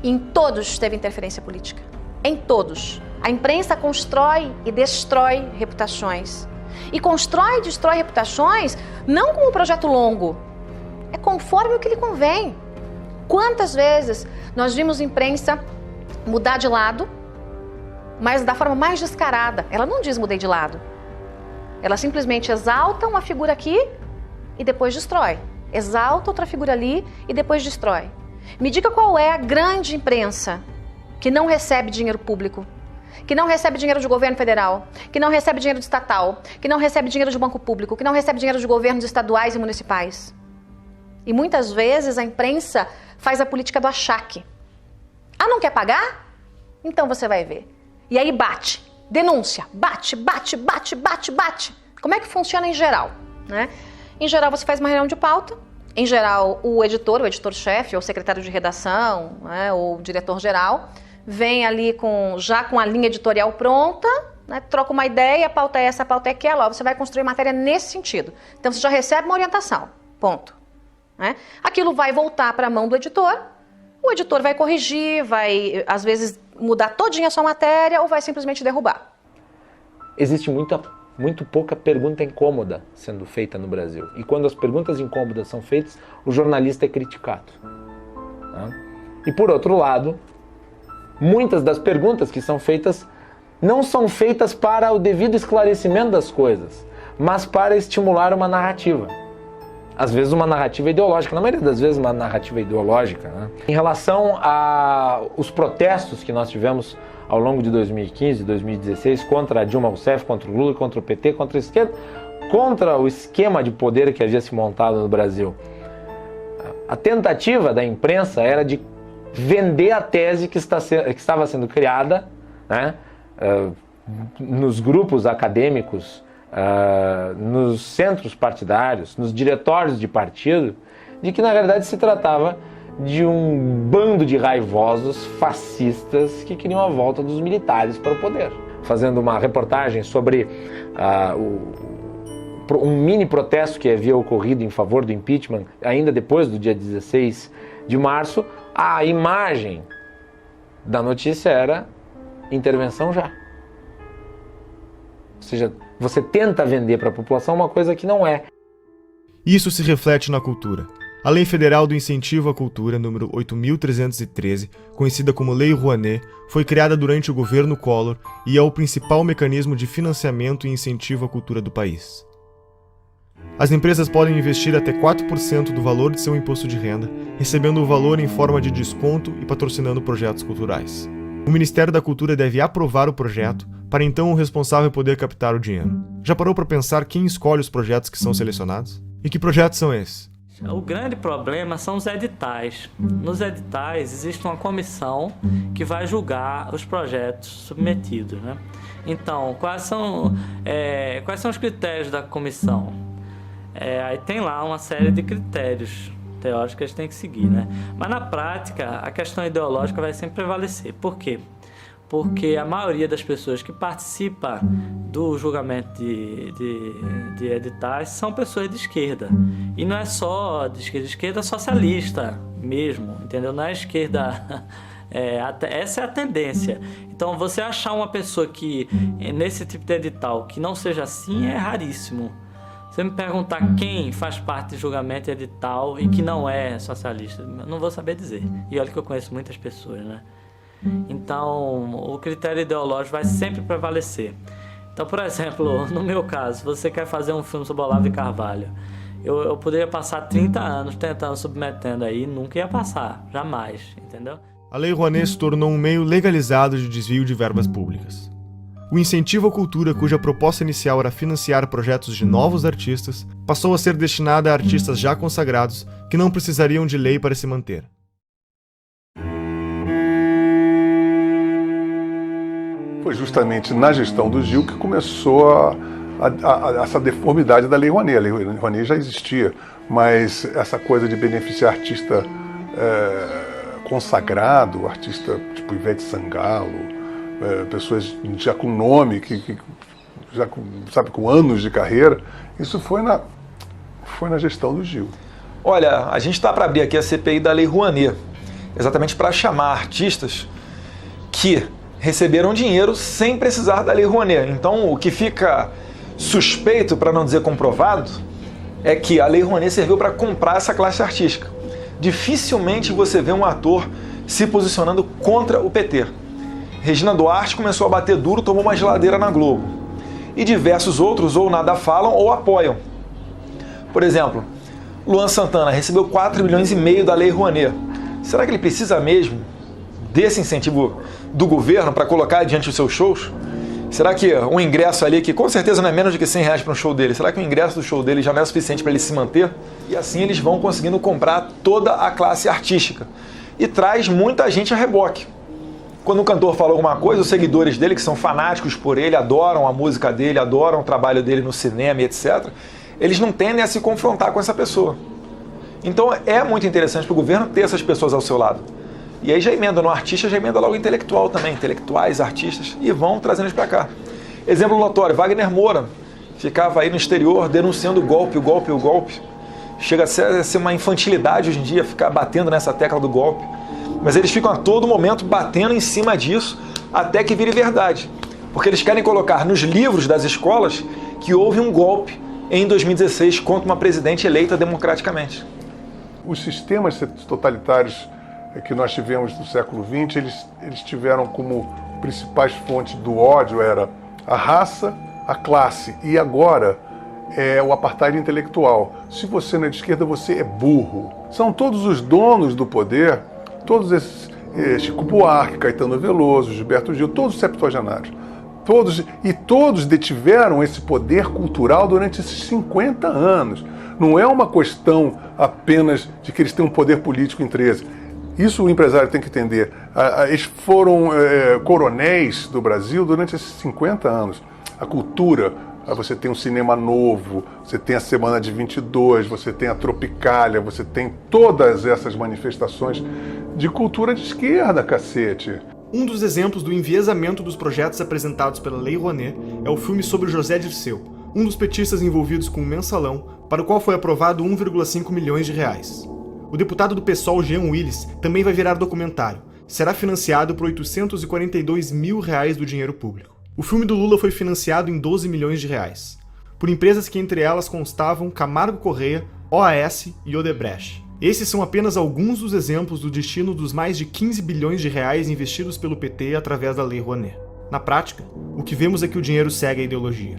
Em todos teve interferência política. Em todos. A imprensa constrói e destrói reputações. E constrói e destrói reputações não como um projeto longo. É conforme o que lhe convém. Quantas vezes nós vimos a imprensa mudar de lado, mas da forma mais descarada. Ela não diz mudei de lado. Ela simplesmente exalta uma figura aqui e depois destrói. Exalta outra figura ali e depois destrói. Me diga qual é a grande imprensa que não recebe dinheiro público, que não recebe dinheiro de governo federal, que não recebe dinheiro de estatal, que não recebe dinheiro de banco público, que não recebe dinheiro de governos estaduais e municipais. E muitas vezes a imprensa faz a política do achaque. Ah, não quer pagar? Então você vai ver. E aí bate. Denúncia, bate. Como é que funciona em geral, né? Em geral você faz uma reunião de pauta, em geral o editor-chefe ou secretário de redação, né, ou diretor-geral vem ali já com a linha editorial pronta, né? Troca uma ideia, a pauta é essa, a pauta é aquela, ó, você vai construir matéria nesse sentido. Então você já recebe uma orientação, ponto. Né? Aquilo vai voltar para a mão do editor, o editor vai corrigir, vai às vezes mudar todinha a sua matéria ou vai simplesmente derrubar. Existe muito pouca pergunta incômoda sendo feita no Brasil. E quando as perguntas incômodas são feitas, o jornalista é criticado. Né? E por outro lado, muitas das perguntas que são feitas não são feitas para o devido esclarecimento das coisas, mas para estimular uma narrativa. Às vezes uma narrativa ideológica, na maioria das vezes uma narrativa ideológica. Né? Em relação aos protestos que nós tivemos ao longo de 2015 e 2016 contra a Dilma Rousseff, contra o Lula, contra o PT, contra a esquerda, contra o esquema de poder que havia se montado no Brasil. A tentativa da imprensa era de vender a tese que estava sendo criada, né, nos grupos acadêmicos, nos centros partidários, nos diretórios de partido, de que na verdade se tratava de um bando de raivosos fascistas que queriam a volta dos militares para o poder. Fazendo uma reportagem sobre um mini protesto que havia ocorrido em favor do impeachment, ainda depois do dia 16 de março, a imagem da notícia era intervenção já. Ou seja, você tenta vender para a população uma coisa que não é. Isso se reflete na cultura. A Lei Federal do Incentivo à Cultura, número 8.313, conhecida como Lei Rouanet, foi criada durante o governo Collor e é o principal mecanismo de financiamento e incentivo à cultura do país. As empresas podem investir até 4% do valor de seu imposto de renda, recebendo o valor em forma de desconto e patrocinando projetos culturais. O Ministério da Cultura deve aprovar o projeto, para então o responsável poder captar o dinheiro. Já parou para pensar quem escolhe os projetos que são selecionados? E que projetos são esses? O grande problema são os editais. Nos editais existe uma comissão que vai julgar os projetos submetidos, né? Então, quais são os critérios da comissão? Aí tem lá uma série de critérios teóricos que eles têm que seguir, né? Mas na prática, a questão ideológica vai sempre prevalecer. Por quê? Porque a maioria das pessoas que participam do julgamento de editais são pessoas de esquerda. E não é só de esquerda socialista mesmo, entendeu? Não é esquerda... essa é a tendência. Então, você achar uma pessoa que, nesse tipo de edital, que não seja assim, é raríssimo. Você me perguntar quem faz parte de julgamento edital e que não é socialista, eu não vou saber dizer. E olha que eu conheço muitas pessoas, né? Então, o critério ideológico vai sempre prevalecer. Então, por exemplo, no meu caso, você quer fazer um filme sobre Olavo de Carvalho, eu poderia passar 30 anos tentando, submetendo aí, nunca ia passar, jamais, entendeu? A Lei Rouanet se tornou um meio legalizado de desvio de verbas públicas. O incentivo à cultura, cuja proposta inicial era financiar projetos de novos artistas, passou a ser destinada a artistas já consagrados que não precisariam de lei para se manter. Foi justamente na gestão do Gil que começou essa deformidade da Lei Rouanet. A Lei Rouanet já existia, mas essa coisa de beneficiar artista consagrado, artista tipo Ivete Sangalo, pessoas já com nome, com anos de carreira, isso foi na gestão do Gil. Olha, a gente está para abrir aqui a CPI da Lei Rouanet, exatamente para chamar artistas que receberam dinheiro sem precisar da Lei Rouanet. Então, o que fica suspeito, para não dizer comprovado, é que a Lei Rouanet serviu para comprar essa classe artística. Dificilmente você vê um ator se posicionando contra o PT. Regina Duarte começou a bater duro, tomou uma geladeira na Globo. E diversos outros ou nada falam ou apoiam. Por exemplo, Luan Santana recebeu 4,5 milhões da Lei Rouanet. Será que ele precisa mesmo desse incentivo do governo para colocar diante dos seus shows? Será que um ingresso ali, que com certeza não é menos de que R$100 para um show dele, será que o ingresso do show dele já não é suficiente para ele se manter? E assim eles vão conseguindo comprar toda a classe artística. E traz muita gente a reboque. Quando um cantor fala alguma coisa, os seguidores dele, que são fanáticos por ele, adoram a música dele, adoram o trabalho dele no cinema e etc., eles não tendem a se confrontar com essa pessoa. Então é muito interessante para o governo ter essas pessoas ao seu lado. E aí já emenda no artista, já emenda logo intelectual também, intelectuais, artistas, e vão trazendo eles para cá. Exemplo notório, Wagner Moura ficava aí no exterior denunciando o golpe. Chega a ser uma infantilidade hoje em dia ficar batendo nessa tecla do golpe. Mas eles ficam a todo momento batendo em cima disso até que vire verdade. Porque eles querem colocar nos livros das escolas que houve um golpe em 2016 contra uma presidente eleita democraticamente. Os sistemas totalitários que nós tivemos no século XX, eles tiveram como principais fontes do ódio era a raça, a classe e agora é o apartheid intelectual. Se você não é de esquerda, você é burro. São todos os donos do poder, todos esses, Chico Buarque, Caetano Veloso, Gilberto Gil, todos os septuagenários. Todos detiveram esse poder cultural durante esses 50 anos. Não é uma questão apenas de que eles têm um poder político em 13. Isso o empresário tem que entender. Eles foram coronéis do Brasil durante esses 50 anos. A cultura, você tem um cinema novo, você tem a Semana de 22, você tem a Tropicália, você tem todas essas manifestações de cultura de esquerda, cacete. Um dos exemplos do enviesamento dos projetos apresentados pela Lei Rouanet é o filme sobre José Dirceu, um dos petistas envolvidos com o mensalão, para o qual foi aprovado 1,5 milhões de reais. O deputado do PSOL, Jean Willis, também vai virar documentário. Será financiado por 842 mil reais do dinheiro público. O filme do Lula foi financiado em 12 milhões de reais, por empresas que entre elas constavam Camargo Correia, OAS e Odebrecht. Esses são apenas alguns dos exemplos do destino dos mais de 15 bilhões de reais investidos pelo PT através da Lei Rouanet. Na prática, o que vemos é que o dinheiro segue a ideologia.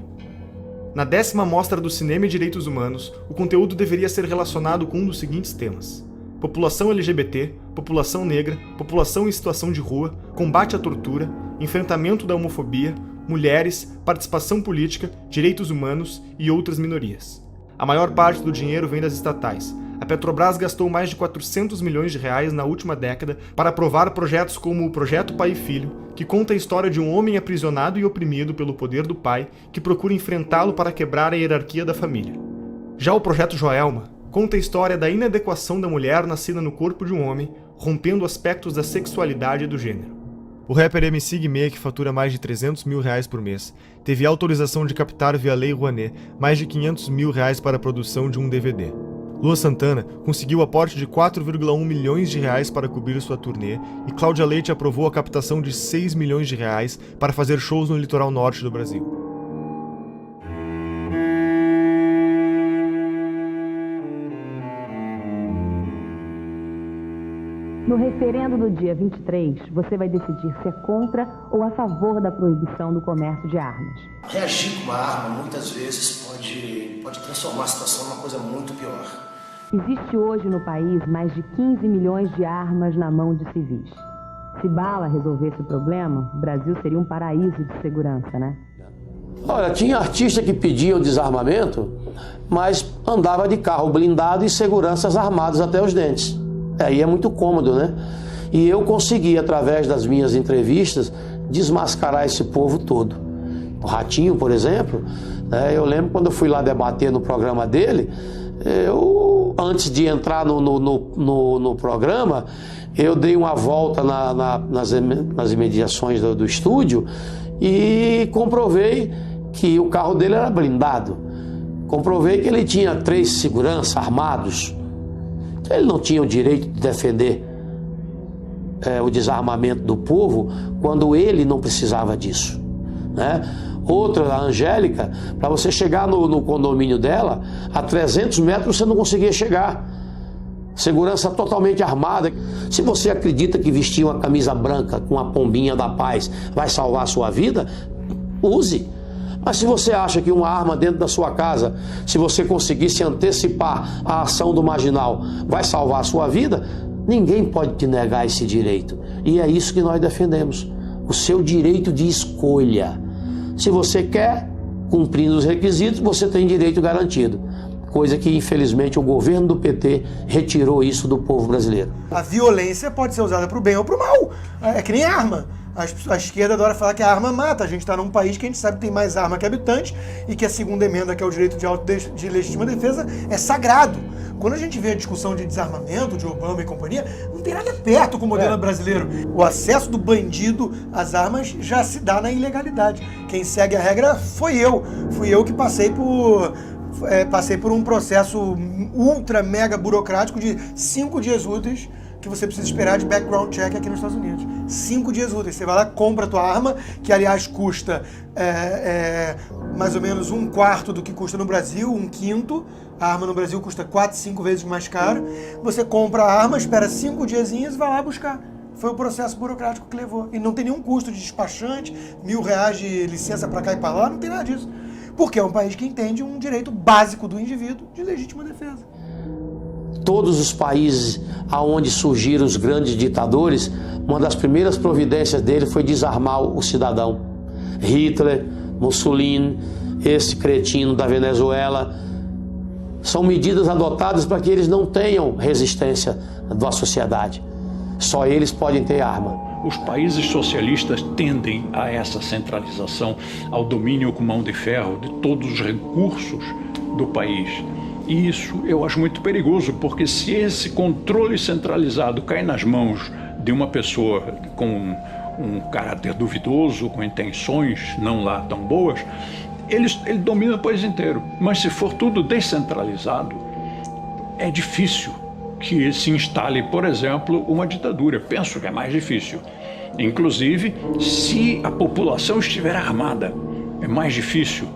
Na 10ª Mostra do Cinema e Direitos Humanos, o conteúdo deveria ser relacionado com um dos seguintes temas: população LGBT, população negra, população em situação de rua, combate à tortura, enfrentamento da homofobia, mulheres, participação política, direitos humanos e outras minorias. A maior parte do dinheiro vem das estatais. A Petrobras gastou mais de 400 milhões de reais na última década para aprovar projetos como o Projeto Pai e Filho, que conta a história de um homem aprisionado e oprimido pelo poder do pai, que procura enfrentá-lo para quebrar a hierarquia da família. Já o Projeto Joelma conta a história da inadequação da mulher nascida no corpo de um homem, rompendo aspectos da sexualidade e do gênero. O rapper MC Guimê, que fatura mais de 300 mil reais por mês, teve autorização de captar via Lei Rouanet mais de 500 mil reais para a produção de um DVD. Lua Santana conseguiu aporte de 4,1 milhões de reais para cobrir sua turnê e Cláudia Leite aprovou a captação de 6 milhões de reais para fazer shows no litoral norte do Brasil. No referendo do dia 23, você vai decidir se é contra ou a favor da proibição do comércio de armas. Reagir com uma arma, muitas vezes, pode transformar a situação numa coisa muito pior. Existe hoje no país mais de 15 milhões de armas na mão de civis. Se bala resolvesse o problema, o Brasil seria um paraíso de segurança, né? Olha, tinha artista que pedia o desarmamento, mas andava de carro blindado e seguranças armados até os dentes. Aí é muito cômodo, né? E eu consegui, através das minhas entrevistas, desmascarar esse povo todo. O Ratinho, por exemplo, eu lembro quando eu fui lá debater no programa dele, antes de entrar no programa, eu dei uma volta nas imediações do estúdio e comprovei que o carro dele era blindado. Comprovei que ele tinha 3 seguranças armados. Ele não tinha o direito de defender o desarmamento do povo quando ele não precisava disso, né? Outra, a Angélica, para você chegar no condomínio dela, a 300 metros você não conseguia chegar. Segurança totalmente armada. Se você acredita que vestir uma camisa branca com a pombinha da paz vai salvar a sua vida, use. Mas se você acha que uma arma dentro da sua casa, se você conseguir se antecipar à ação do marginal, vai salvar a sua vida, ninguém pode te negar esse direito. E é isso que nós defendemos, o seu direito de escolha. Se você quer, cumprindo os requisitos, você tem direito garantido. Coisa que, infelizmente, o governo do PT retirou isso do povo brasileiro. A violência pode ser usada para o bem ou para o mal. É que nem arma. A esquerda adora falar que a arma mata. A gente está num país que a gente sabe que tem mais arma que habitante e que a segunda emenda, que é o direito de legítima defesa, é sagrado. Quando a gente vê a discussão de desarmamento, de Obama e companhia, não tem nada perto com o modelo brasileiro. O acesso do bandido às armas já se dá na ilegalidade. Quem segue a regra foi eu. Fui eu que passei por um processo ultra mega burocrático de 5 dias úteis que você precisa esperar de background check aqui nos Estados Unidos. 5 dias úteis. Você vai lá, compra a tua arma, que aliás custa mais ou menos 1/4 do que custa no Brasil, 1/5. A arma no Brasil custa 4, 5 vezes mais caro. Você compra a arma, espera 5 diazinhos e vai lá buscar. Foi o processo burocrático que levou. E não tem nenhum custo de despachante, R$1.000 de licença para cá e para lá, não tem nada disso. Porque é um país que entende um direito básico do indivíduo de legítima defesa. Todos os países aonde surgiram os grandes ditadores, uma das primeiras providências dele foi desarmar o cidadão. Hitler, Mussolini, esse cretino da Venezuela, são medidas adotadas para que eles não tenham resistência da sociedade. Só eles podem ter arma. Os países socialistas tendem a essa centralização, ao domínio com mão de ferro de todos os recursos do país. E isso eu acho muito perigoso, porque se esse controle centralizado cai nas mãos de uma pessoa com um caráter duvidoso, com intenções não lá tão boas, ele domina o país inteiro. Mas se for tudo descentralizado, é difícil que se instale, por exemplo, uma ditadura. Penso que é mais difícil. Inclusive, se a população estiver armada, é mais difícil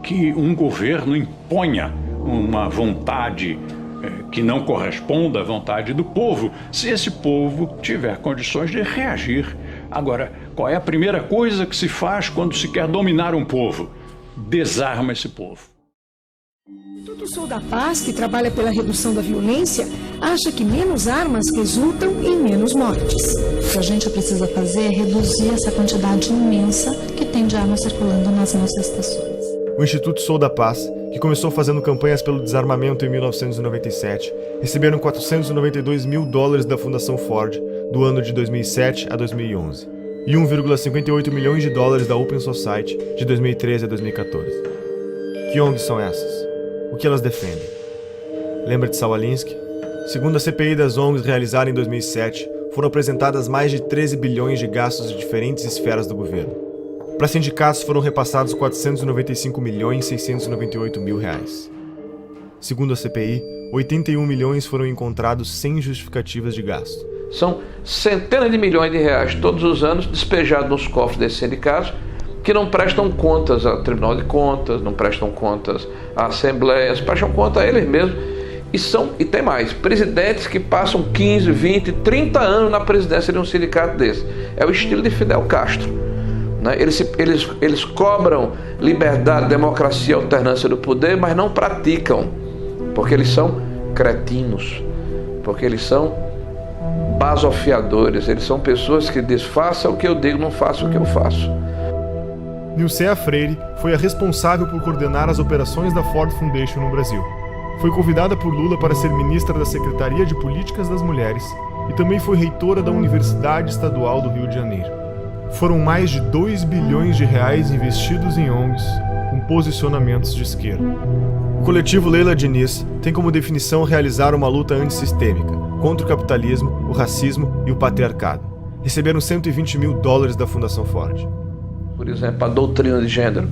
que um governo imponha uma vontade que não corresponda à vontade do povo, se esse povo tiver condições de reagir. Agora, qual é a primeira coisa que se faz quando se quer dominar um povo? Desarma esse povo. O Instituto Sou da Paz, que trabalha pela redução da violência, acha que menos armas resultam em menos mortes. O que a gente precisa fazer é reduzir essa quantidade imensa que tem de armas circulando nas nossas estações. O Instituto Sou da Paz, que começou fazendo campanhas pelo desarmamento em 1997, receberam $492 mil da Fundação Ford do ano de 2007 a 2011 e $1,58 milhões da Open Society de 2013 a 2014. Que ONGs são essas? O que elas defendem? Lembra de Saul Alinsky? Segundo a CPI das ONGs realizada em 2007, foram apresentadas mais de 13 bilhões de gastos de diferentes esferas do governo. Para sindicatos foram repassados R$495.698.000. Segundo a CPI, 81 milhões foram encontrados sem justificativas de gasto. São centenas de milhões de reais todos os anos despejados nos cofres desses sindicatos que não prestam contas ao Tribunal de Contas, não prestam contas à Assembleia, prestam conta a eles mesmos. E tem mais, presidentes que passam 15, 20, 30 anos na presidência de um sindicato desse. É o estilo de Fidel Castro. Né? Eles cobram liberdade, democracia, alternância do poder, mas não praticam, porque eles são cretinos, porque eles são basofiadores, eles são pessoas que dizem, faça o que eu digo, não faça o que eu faço. Nilcea Freire foi a responsável por coordenar as operações da Ford Foundation no Brasil. Foi convidada por Lula para ser ministra da Secretaria de Políticas das Mulheres e também foi reitora da Universidade Estadual do Rio de Janeiro. Foram mais de 2 bilhões de reais investidos em ONGs com posicionamentos de esquerda. O coletivo Leila Diniz tem como definição realizar uma luta antissistêmica contra o capitalismo, o racismo e o patriarcado. Receberam $120 mil da Fundação Ford. Por exemplo, a doutrina de gênero,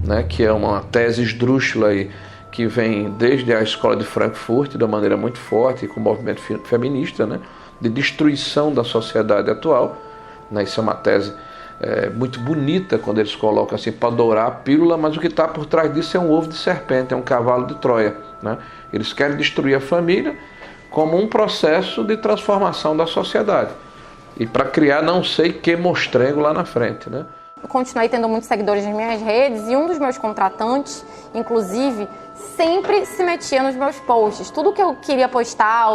né, que é uma tese esdrúxula aí, que vem desde a escola de Frankfurt, de uma maneira muito forte, com o movimento feminista, né, de destruição da sociedade atual. Né, isso é uma tese muito bonita, quando eles colocam assim, para dourar a pílula, mas o que está por trás disso é um ovo de serpente, é um cavalo de Troia. Né? Eles querem destruir a família como um processo de transformação da sociedade. E para criar não sei que mostrengo lá na frente, né? Eu continuei tendo muitos seguidores nas minhas redes e um dos meus contratantes, inclusive, sempre se metia nos meus posts. Tudo que eu queria postar,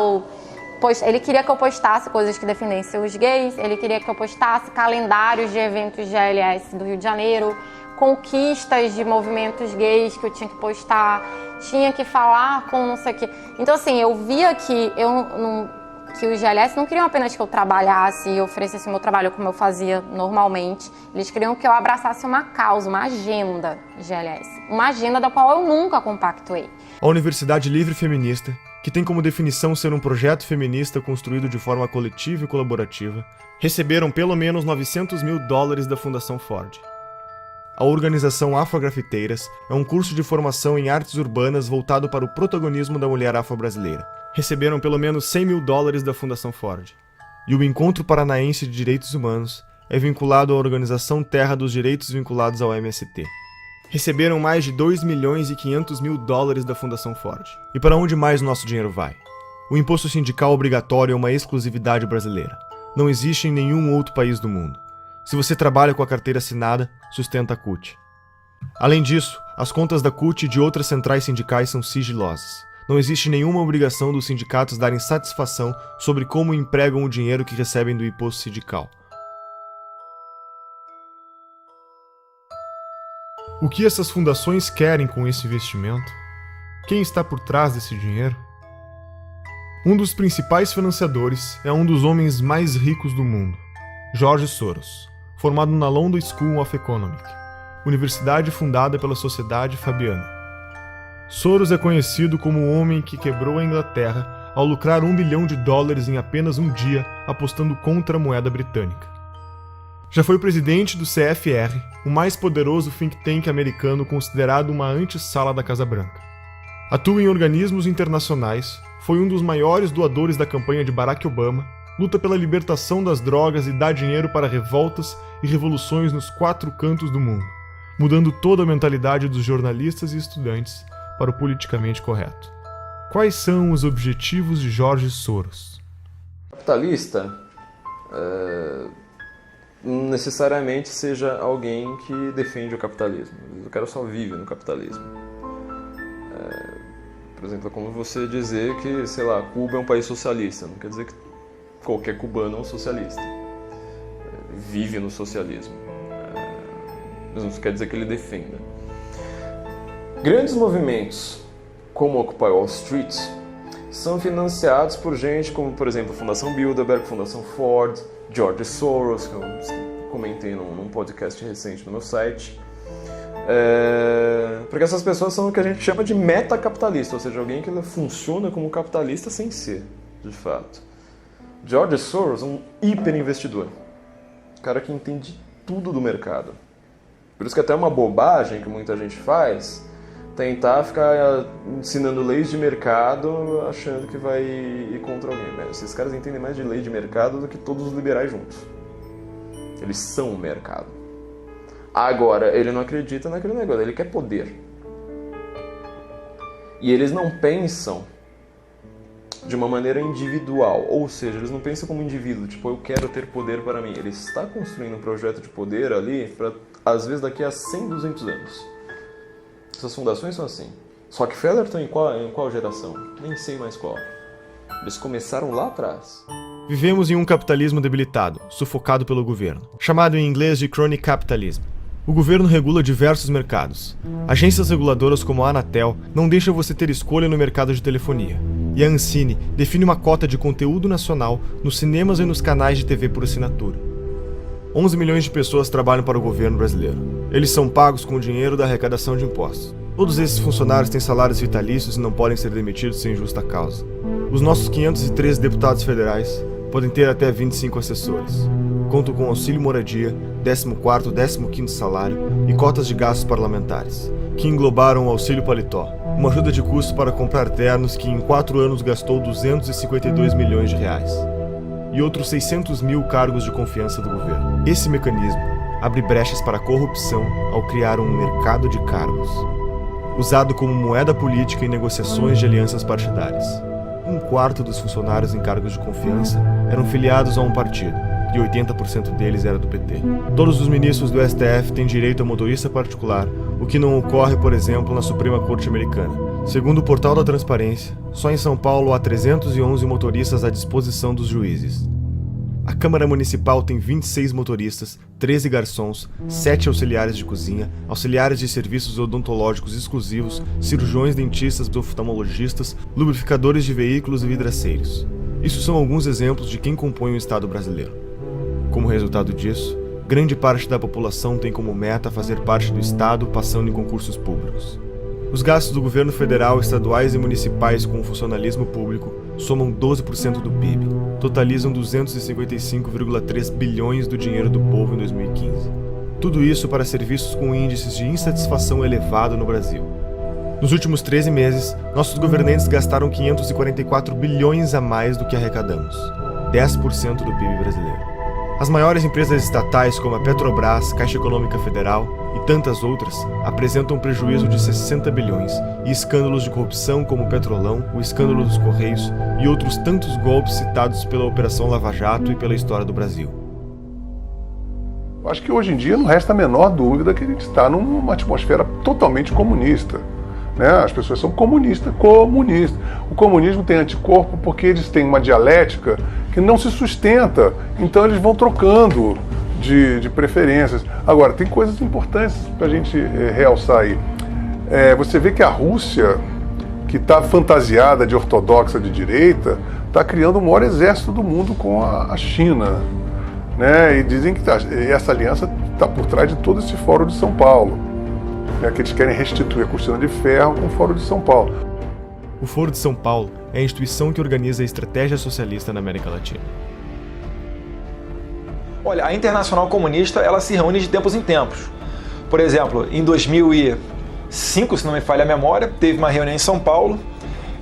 ele queria que eu postasse coisas que defendessem os gays, ele queria que eu postasse calendários de eventos de ALS do Rio de Janeiro, conquistas de movimentos gays que eu tinha que postar, tinha que falar com não sei o quê. Então, assim, eu via que eu não que os GLS não queriam apenas que eu trabalhasse e oferecesse o meu trabalho como eu fazia normalmente. Eles queriam que eu abraçasse uma causa, uma agenda GLS. Uma agenda da qual eu nunca compactuei. A Universidade Livre Feminista, que tem como definição ser um projeto feminista construído de forma coletiva e colaborativa, receberam pelo menos $900 mil da Fundação Ford. A organização Afrografiteiras é um curso de formação em artes urbanas voltado para o protagonismo da mulher afro-brasileira. Receberam pelo menos $100 mil da Fundação Ford. E o Encontro Paranaense de Direitos Humanos é vinculado à Organização Terra dos Direitos vinculados ao MST. Receberam mais de $2.500.000 da Fundação Ford. E para onde mais o nosso dinheiro vai? O imposto sindical obrigatório é uma exclusividade brasileira. Não existe em nenhum outro país do mundo. Se você trabalha com a carteira assinada, sustenta a CUT. Além disso, as contas da CUT e de outras centrais sindicais são sigilosas. Não existe nenhuma obrigação dos sindicatos darem satisfação sobre como empregam o dinheiro que recebem do imposto sindical. O que essas fundações querem com esse investimento? Quem está por trás desse dinheiro? Um dos principais financiadores é um dos homens mais ricos do mundo, George Soros, formado na London School of Economics, universidade fundada pela Sociedade Fabiana. Soros é conhecido como o homem que quebrou a Inglaterra ao lucrar $1 bilhão em apenas um dia apostando contra a moeda britânica. Já foi presidente do CFR, o mais poderoso think tank americano considerado uma antessala da Casa Branca. Atua em organismos internacionais, foi um dos maiores doadores da campanha de Barack Obama, luta pela libertação das drogas e dá dinheiro para revoltas e revoluções nos 4 cantos do mundo, mudando toda a mentalidade dos jornalistas e estudantes para o politicamente correto. Quais são os objetivos de George Soros? Capitalista não necessariamente seja alguém que defende o capitalismo. O cara só vive no capitalismo. Por exemplo, é como você dizer que, sei lá, Cuba é um país socialista. Não quer dizer que qualquer cubano é um socialista. Vive no socialismo. Mas não quer dizer que ele defenda. Grandes movimentos, como Occupy Wall Street, são financiados por gente como, por exemplo, a Fundação Bilderberg, Fundação Ford, George Soros, que eu comentei num podcast recente no meu site. Porque essas pessoas são o que a gente chama de metacapitalista, ou seja, alguém que funciona como capitalista sem ser, de fato. George Soros é um hiperinvestidor, cara que entende tudo do mercado. Por isso que até é uma bobagem que muita gente faz, tentar ficar ensinando leis de mercado achando que vai ir contra alguém. Esses caras entendem mais de lei de mercado do que todos os liberais juntos. Eles são o mercado. Agora, ele não acredita naquele negócio, ele quer poder. E eles não pensam de uma maneira individual, ou seja, eles não pensam como indivíduo, tipo, eu quero ter poder para mim. Ele está construindo um projeto de poder ali para, às vezes, daqui a 100, 200 anos. Essas fundações são assim. Só que Featherton em qual geração? Nem sei mais qual. Eles começaram lá atrás. Vivemos em um capitalismo debilitado, sufocado pelo governo, chamado em inglês de crony capitalism. O governo regula diversos mercados. Agências reguladoras como a Anatel não deixam você ter escolha no mercado de telefonia. E a Ancine define uma cota de conteúdo nacional nos cinemas e nos canais de TV por assinatura. 11 milhões de pessoas trabalham para o governo brasileiro. Eles são pagos com o dinheiro da arrecadação de impostos. Todos esses funcionários têm salários vitalícios e não podem ser demitidos sem justa causa. Os nossos 513 deputados federais podem ter até 25 assessores. Contam com auxílio moradia, 14º, 15º salário e cotas de gastos parlamentares, que englobaram o auxílio paletó, uma ajuda de custo para comprar ternos que em 4 anos gastou R$252 milhões. E outros 600 mil cargos de confiança do governo. Esse mecanismo abre brechas para a corrupção ao criar um mercado de cargos, usado como moeda política em negociações de alianças partidárias. 1/4 dos funcionários em cargos de confiança eram filiados a um partido, e 80% deles era do PT. Todos os ministros do STF têm direito a motorista particular, o que não ocorre, por exemplo, na Suprema Corte Americana. Segundo o Portal da Transparência, só em São Paulo há 311 motoristas à disposição dos juízes. A Câmara Municipal tem 26 motoristas, 13 garçons, 7 auxiliares de cozinha, auxiliares de serviços odontológicos exclusivos, cirurgiões dentistas, oftalmologistas, lubrificadores de veículos e vidraceiros. Isso são alguns exemplos de quem compõe o Estado brasileiro. Como resultado disso, grande parte da população tem como meta fazer parte do Estado passando em concursos públicos. Os gastos do governo federal, estaduais e municipais com o funcionalismo público somam 12% do PIB, totalizam 255,3 bilhões do dinheiro do povo em 2015. Tudo isso para serviços com índices de insatisfação elevado no Brasil. Nos últimos 13 meses, nossos governantes gastaram 544 bilhões a mais do que arrecadamos, 10% do PIB brasileiro. As maiores empresas estatais, como a Petrobras, Caixa Econômica Federal e tantas outras, apresentam prejuízo de 60 bilhões e escândalos de corrupção como o Petrolão, o escândalo dos Correios e outros tantos golpes citados pela Operação Lava Jato e pela história do Brasil. Eu acho que hoje em dia não resta a menor dúvida que a gente está numa atmosfera totalmente comunista. Né? As pessoas são comunistas. O comunismo tem anticorpo porque eles têm uma dialética que não se sustenta, então eles vão trocando de preferências. Agora, tem coisas importantes para a gente realçar aí. Você vê que a Rússia, que está fantasiada de ortodoxa de direita, está criando o maior exército do mundo com a China. Né? E dizem que essa aliança está por trás de todo esse Fórum de São Paulo. Que eles querem restituir a cortina de ferro com o Fórum de São Paulo. O Foro de São Paulo é a instituição que organiza a estratégia socialista na América Latina. Olha, a Internacional Comunista ela se reúne de tempos em tempos. Por exemplo, em 2005, se não me falha a memória, teve uma reunião em São Paulo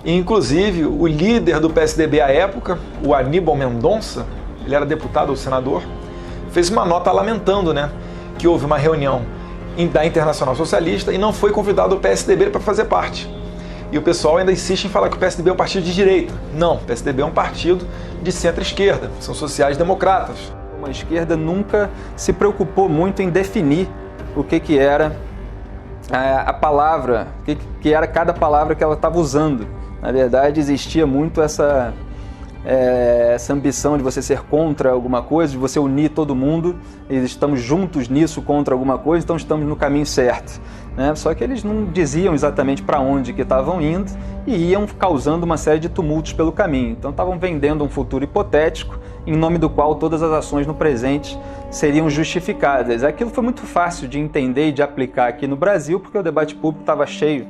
e, inclusive, o líder do PSDB à época, o Aníbal Mendonça, ele era deputado ou senador, fez uma nota lamentando, né, que houve uma reunião da Internacional Socialista e não foi convidado o PSDB para fazer parte. E o pessoal ainda insiste em falar que o PSDB é um partido de direita. Não, o PSDB é um partido de centro-esquerda, são sociais-democratas. A esquerda nunca se preocupou muito em definir o que era a palavra, o que era cada palavra que ela estava usando. Na verdade, existia muito essa ambição de você ser contra alguma coisa, de você unir todo mundo, e estamos juntos nisso contra alguma coisa, então estamos no caminho certo. Né? Só que eles não diziam exatamente para onde que estavam indo e iam causando uma série de tumultos pelo caminho. Então estavam vendendo um futuro hipotético, em nome do qual todas as ações no presente seriam justificadas. Aquilo foi muito fácil de entender e de aplicar aqui no Brasil, porque o debate público estava cheio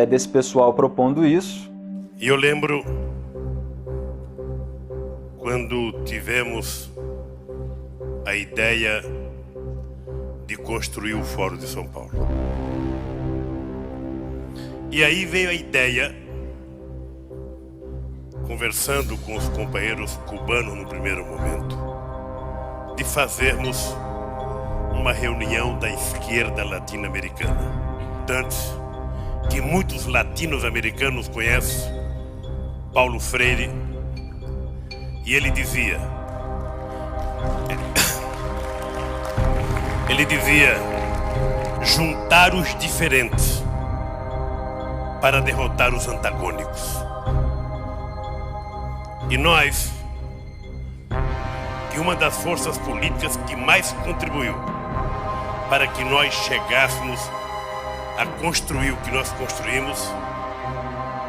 desse pessoal propondo isso. E eu lembro quando tivemos a ideia de construir o Fórum de São Paulo. E aí veio a ideia, conversando com os companheiros cubanos no primeiro momento, de fazermos uma reunião da esquerda latino-americana. Tanto que muitos latinos-americanos conhecem Paulo Freire, e ele dizia, juntar os diferentes para derrotar os antagônicos. E nós, que uma das forças políticas que mais contribuiu para que nós chegássemos a construir o que nós construímos,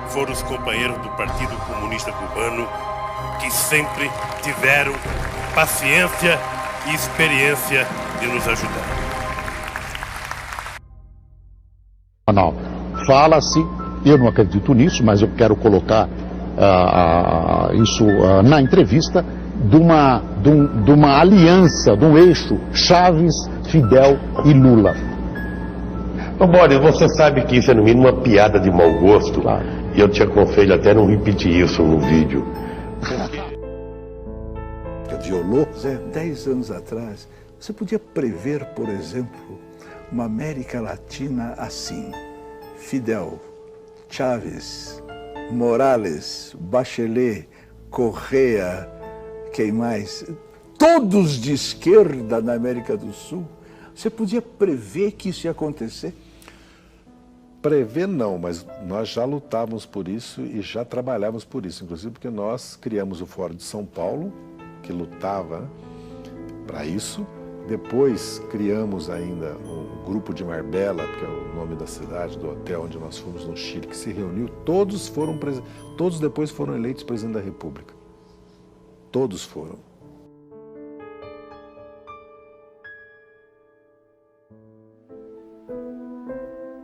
foram os companheiros do Partido Comunista Cubano, que sempre tiveram paciência e experiência de nos ajudar. Não, fala-se, eu não acredito nisso, mas eu quero colocar isso na entrevista, de uma aliança, de um eixo Chaves, Fidel e Lula. Ô Boris, você sabe que isso é no mínimo uma piada de mau gosto, claro. E eu te aconselho até não repetir isso no vídeo. Violou, 10 anos atrás, você podia prever, por exemplo, uma América Latina assim: Fidel, Chávez, Morales, Bachelet, Correa, quem mais? Todos de esquerda na América do Sul. Você podia prever que isso ia acontecer? Prever não, mas nós já lutávamos por isso e já trabalhávamos por isso, inclusive porque nós criamos o Fórum de São Paulo, que lutava para isso. Depois criamos ainda um grupo de Marbella, que é o nome da cidade, do hotel onde nós fomos no Chile, que se reuniu. Todos depois foram eleitos presidente da República. Todos foram.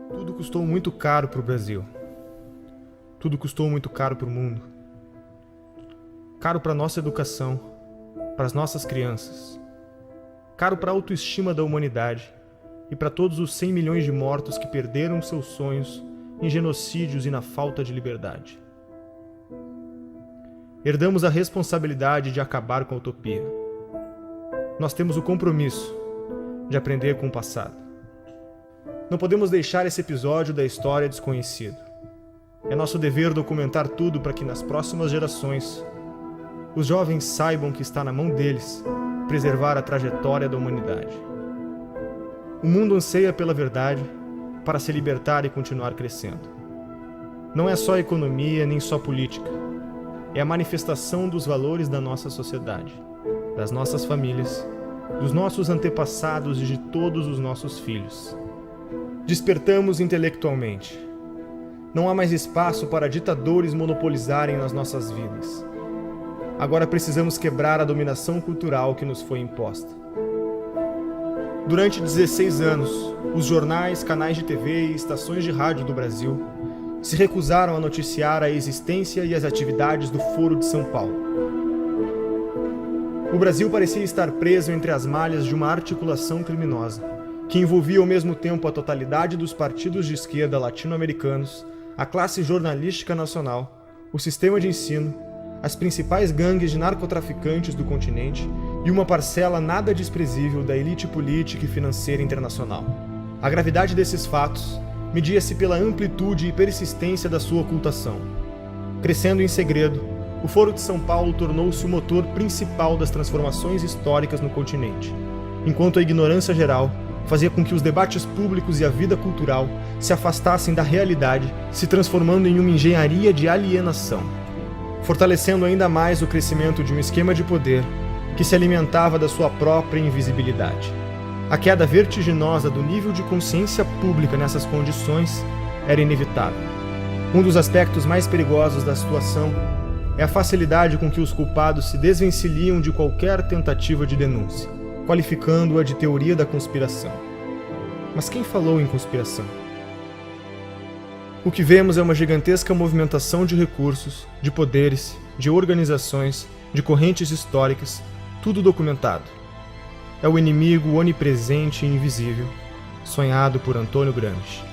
Tudo custou muito caro para o Brasil. Tudo custou muito caro para o mundo. Caro para a nossa educação, para as nossas crianças. Caro para a autoestima da humanidade e para todos os 100 milhões de mortos que perderam seus sonhos em genocídios e na falta de liberdade. Herdamos a responsabilidade de acabar com a utopia. Nós temos o compromisso de aprender com o passado. Não podemos deixar esse episódio da história desconhecido. É nosso dever documentar tudo para que nas próximas gerações os jovens saibam que está na mão deles preservar a trajetória da humanidade. O mundo anseia pela verdade para se libertar e continuar crescendo. Não é só economia nem só política. É a manifestação dos valores da nossa sociedade, das nossas famílias, dos nossos antepassados e de todos os nossos filhos. Despertamos intelectualmente. Não há mais espaço para ditadores monopolizarem as nossas vidas. Agora precisamos quebrar a dominação cultural que nos foi imposta. Durante 16 anos, os jornais, canais de TV e estações de rádio do Brasil se recusaram a noticiar a existência e as atividades do Foro de São Paulo. O Brasil parecia estar preso entre as malhas de uma articulação criminosa, que envolvia ao mesmo tempo a totalidade dos partidos de esquerda latino-americanos, a classe jornalística nacional, o sistema de ensino, as principais gangues de narcotraficantes do continente e uma parcela nada desprezível da elite política e financeira internacional. A gravidade desses fatos media-se pela amplitude e persistência da sua ocultação. Crescendo em segredo, o Foro de São Paulo tornou-se o motor principal das transformações históricas no continente, enquanto a ignorância geral fazia com que os debates públicos e a vida cultural se afastassem da realidade, se transformando em uma engenharia de alienação, fortalecendo ainda mais o crescimento de um esquema de poder que se alimentava da sua própria invisibilidade. A queda vertiginosa do nível de consciência pública nessas condições era inevitável. Um dos aspectos mais perigosos da situação é a facilidade com que os culpados se desvencilham de qualquer tentativa de denúncia, qualificando-a de teoria da conspiração. Mas quem falou em conspiração? O que vemos é uma gigantesca movimentação de recursos, de poderes, de organizações, de correntes históricas, tudo documentado. É o inimigo onipresente e invisível, sonhado por Antônio Gramsci.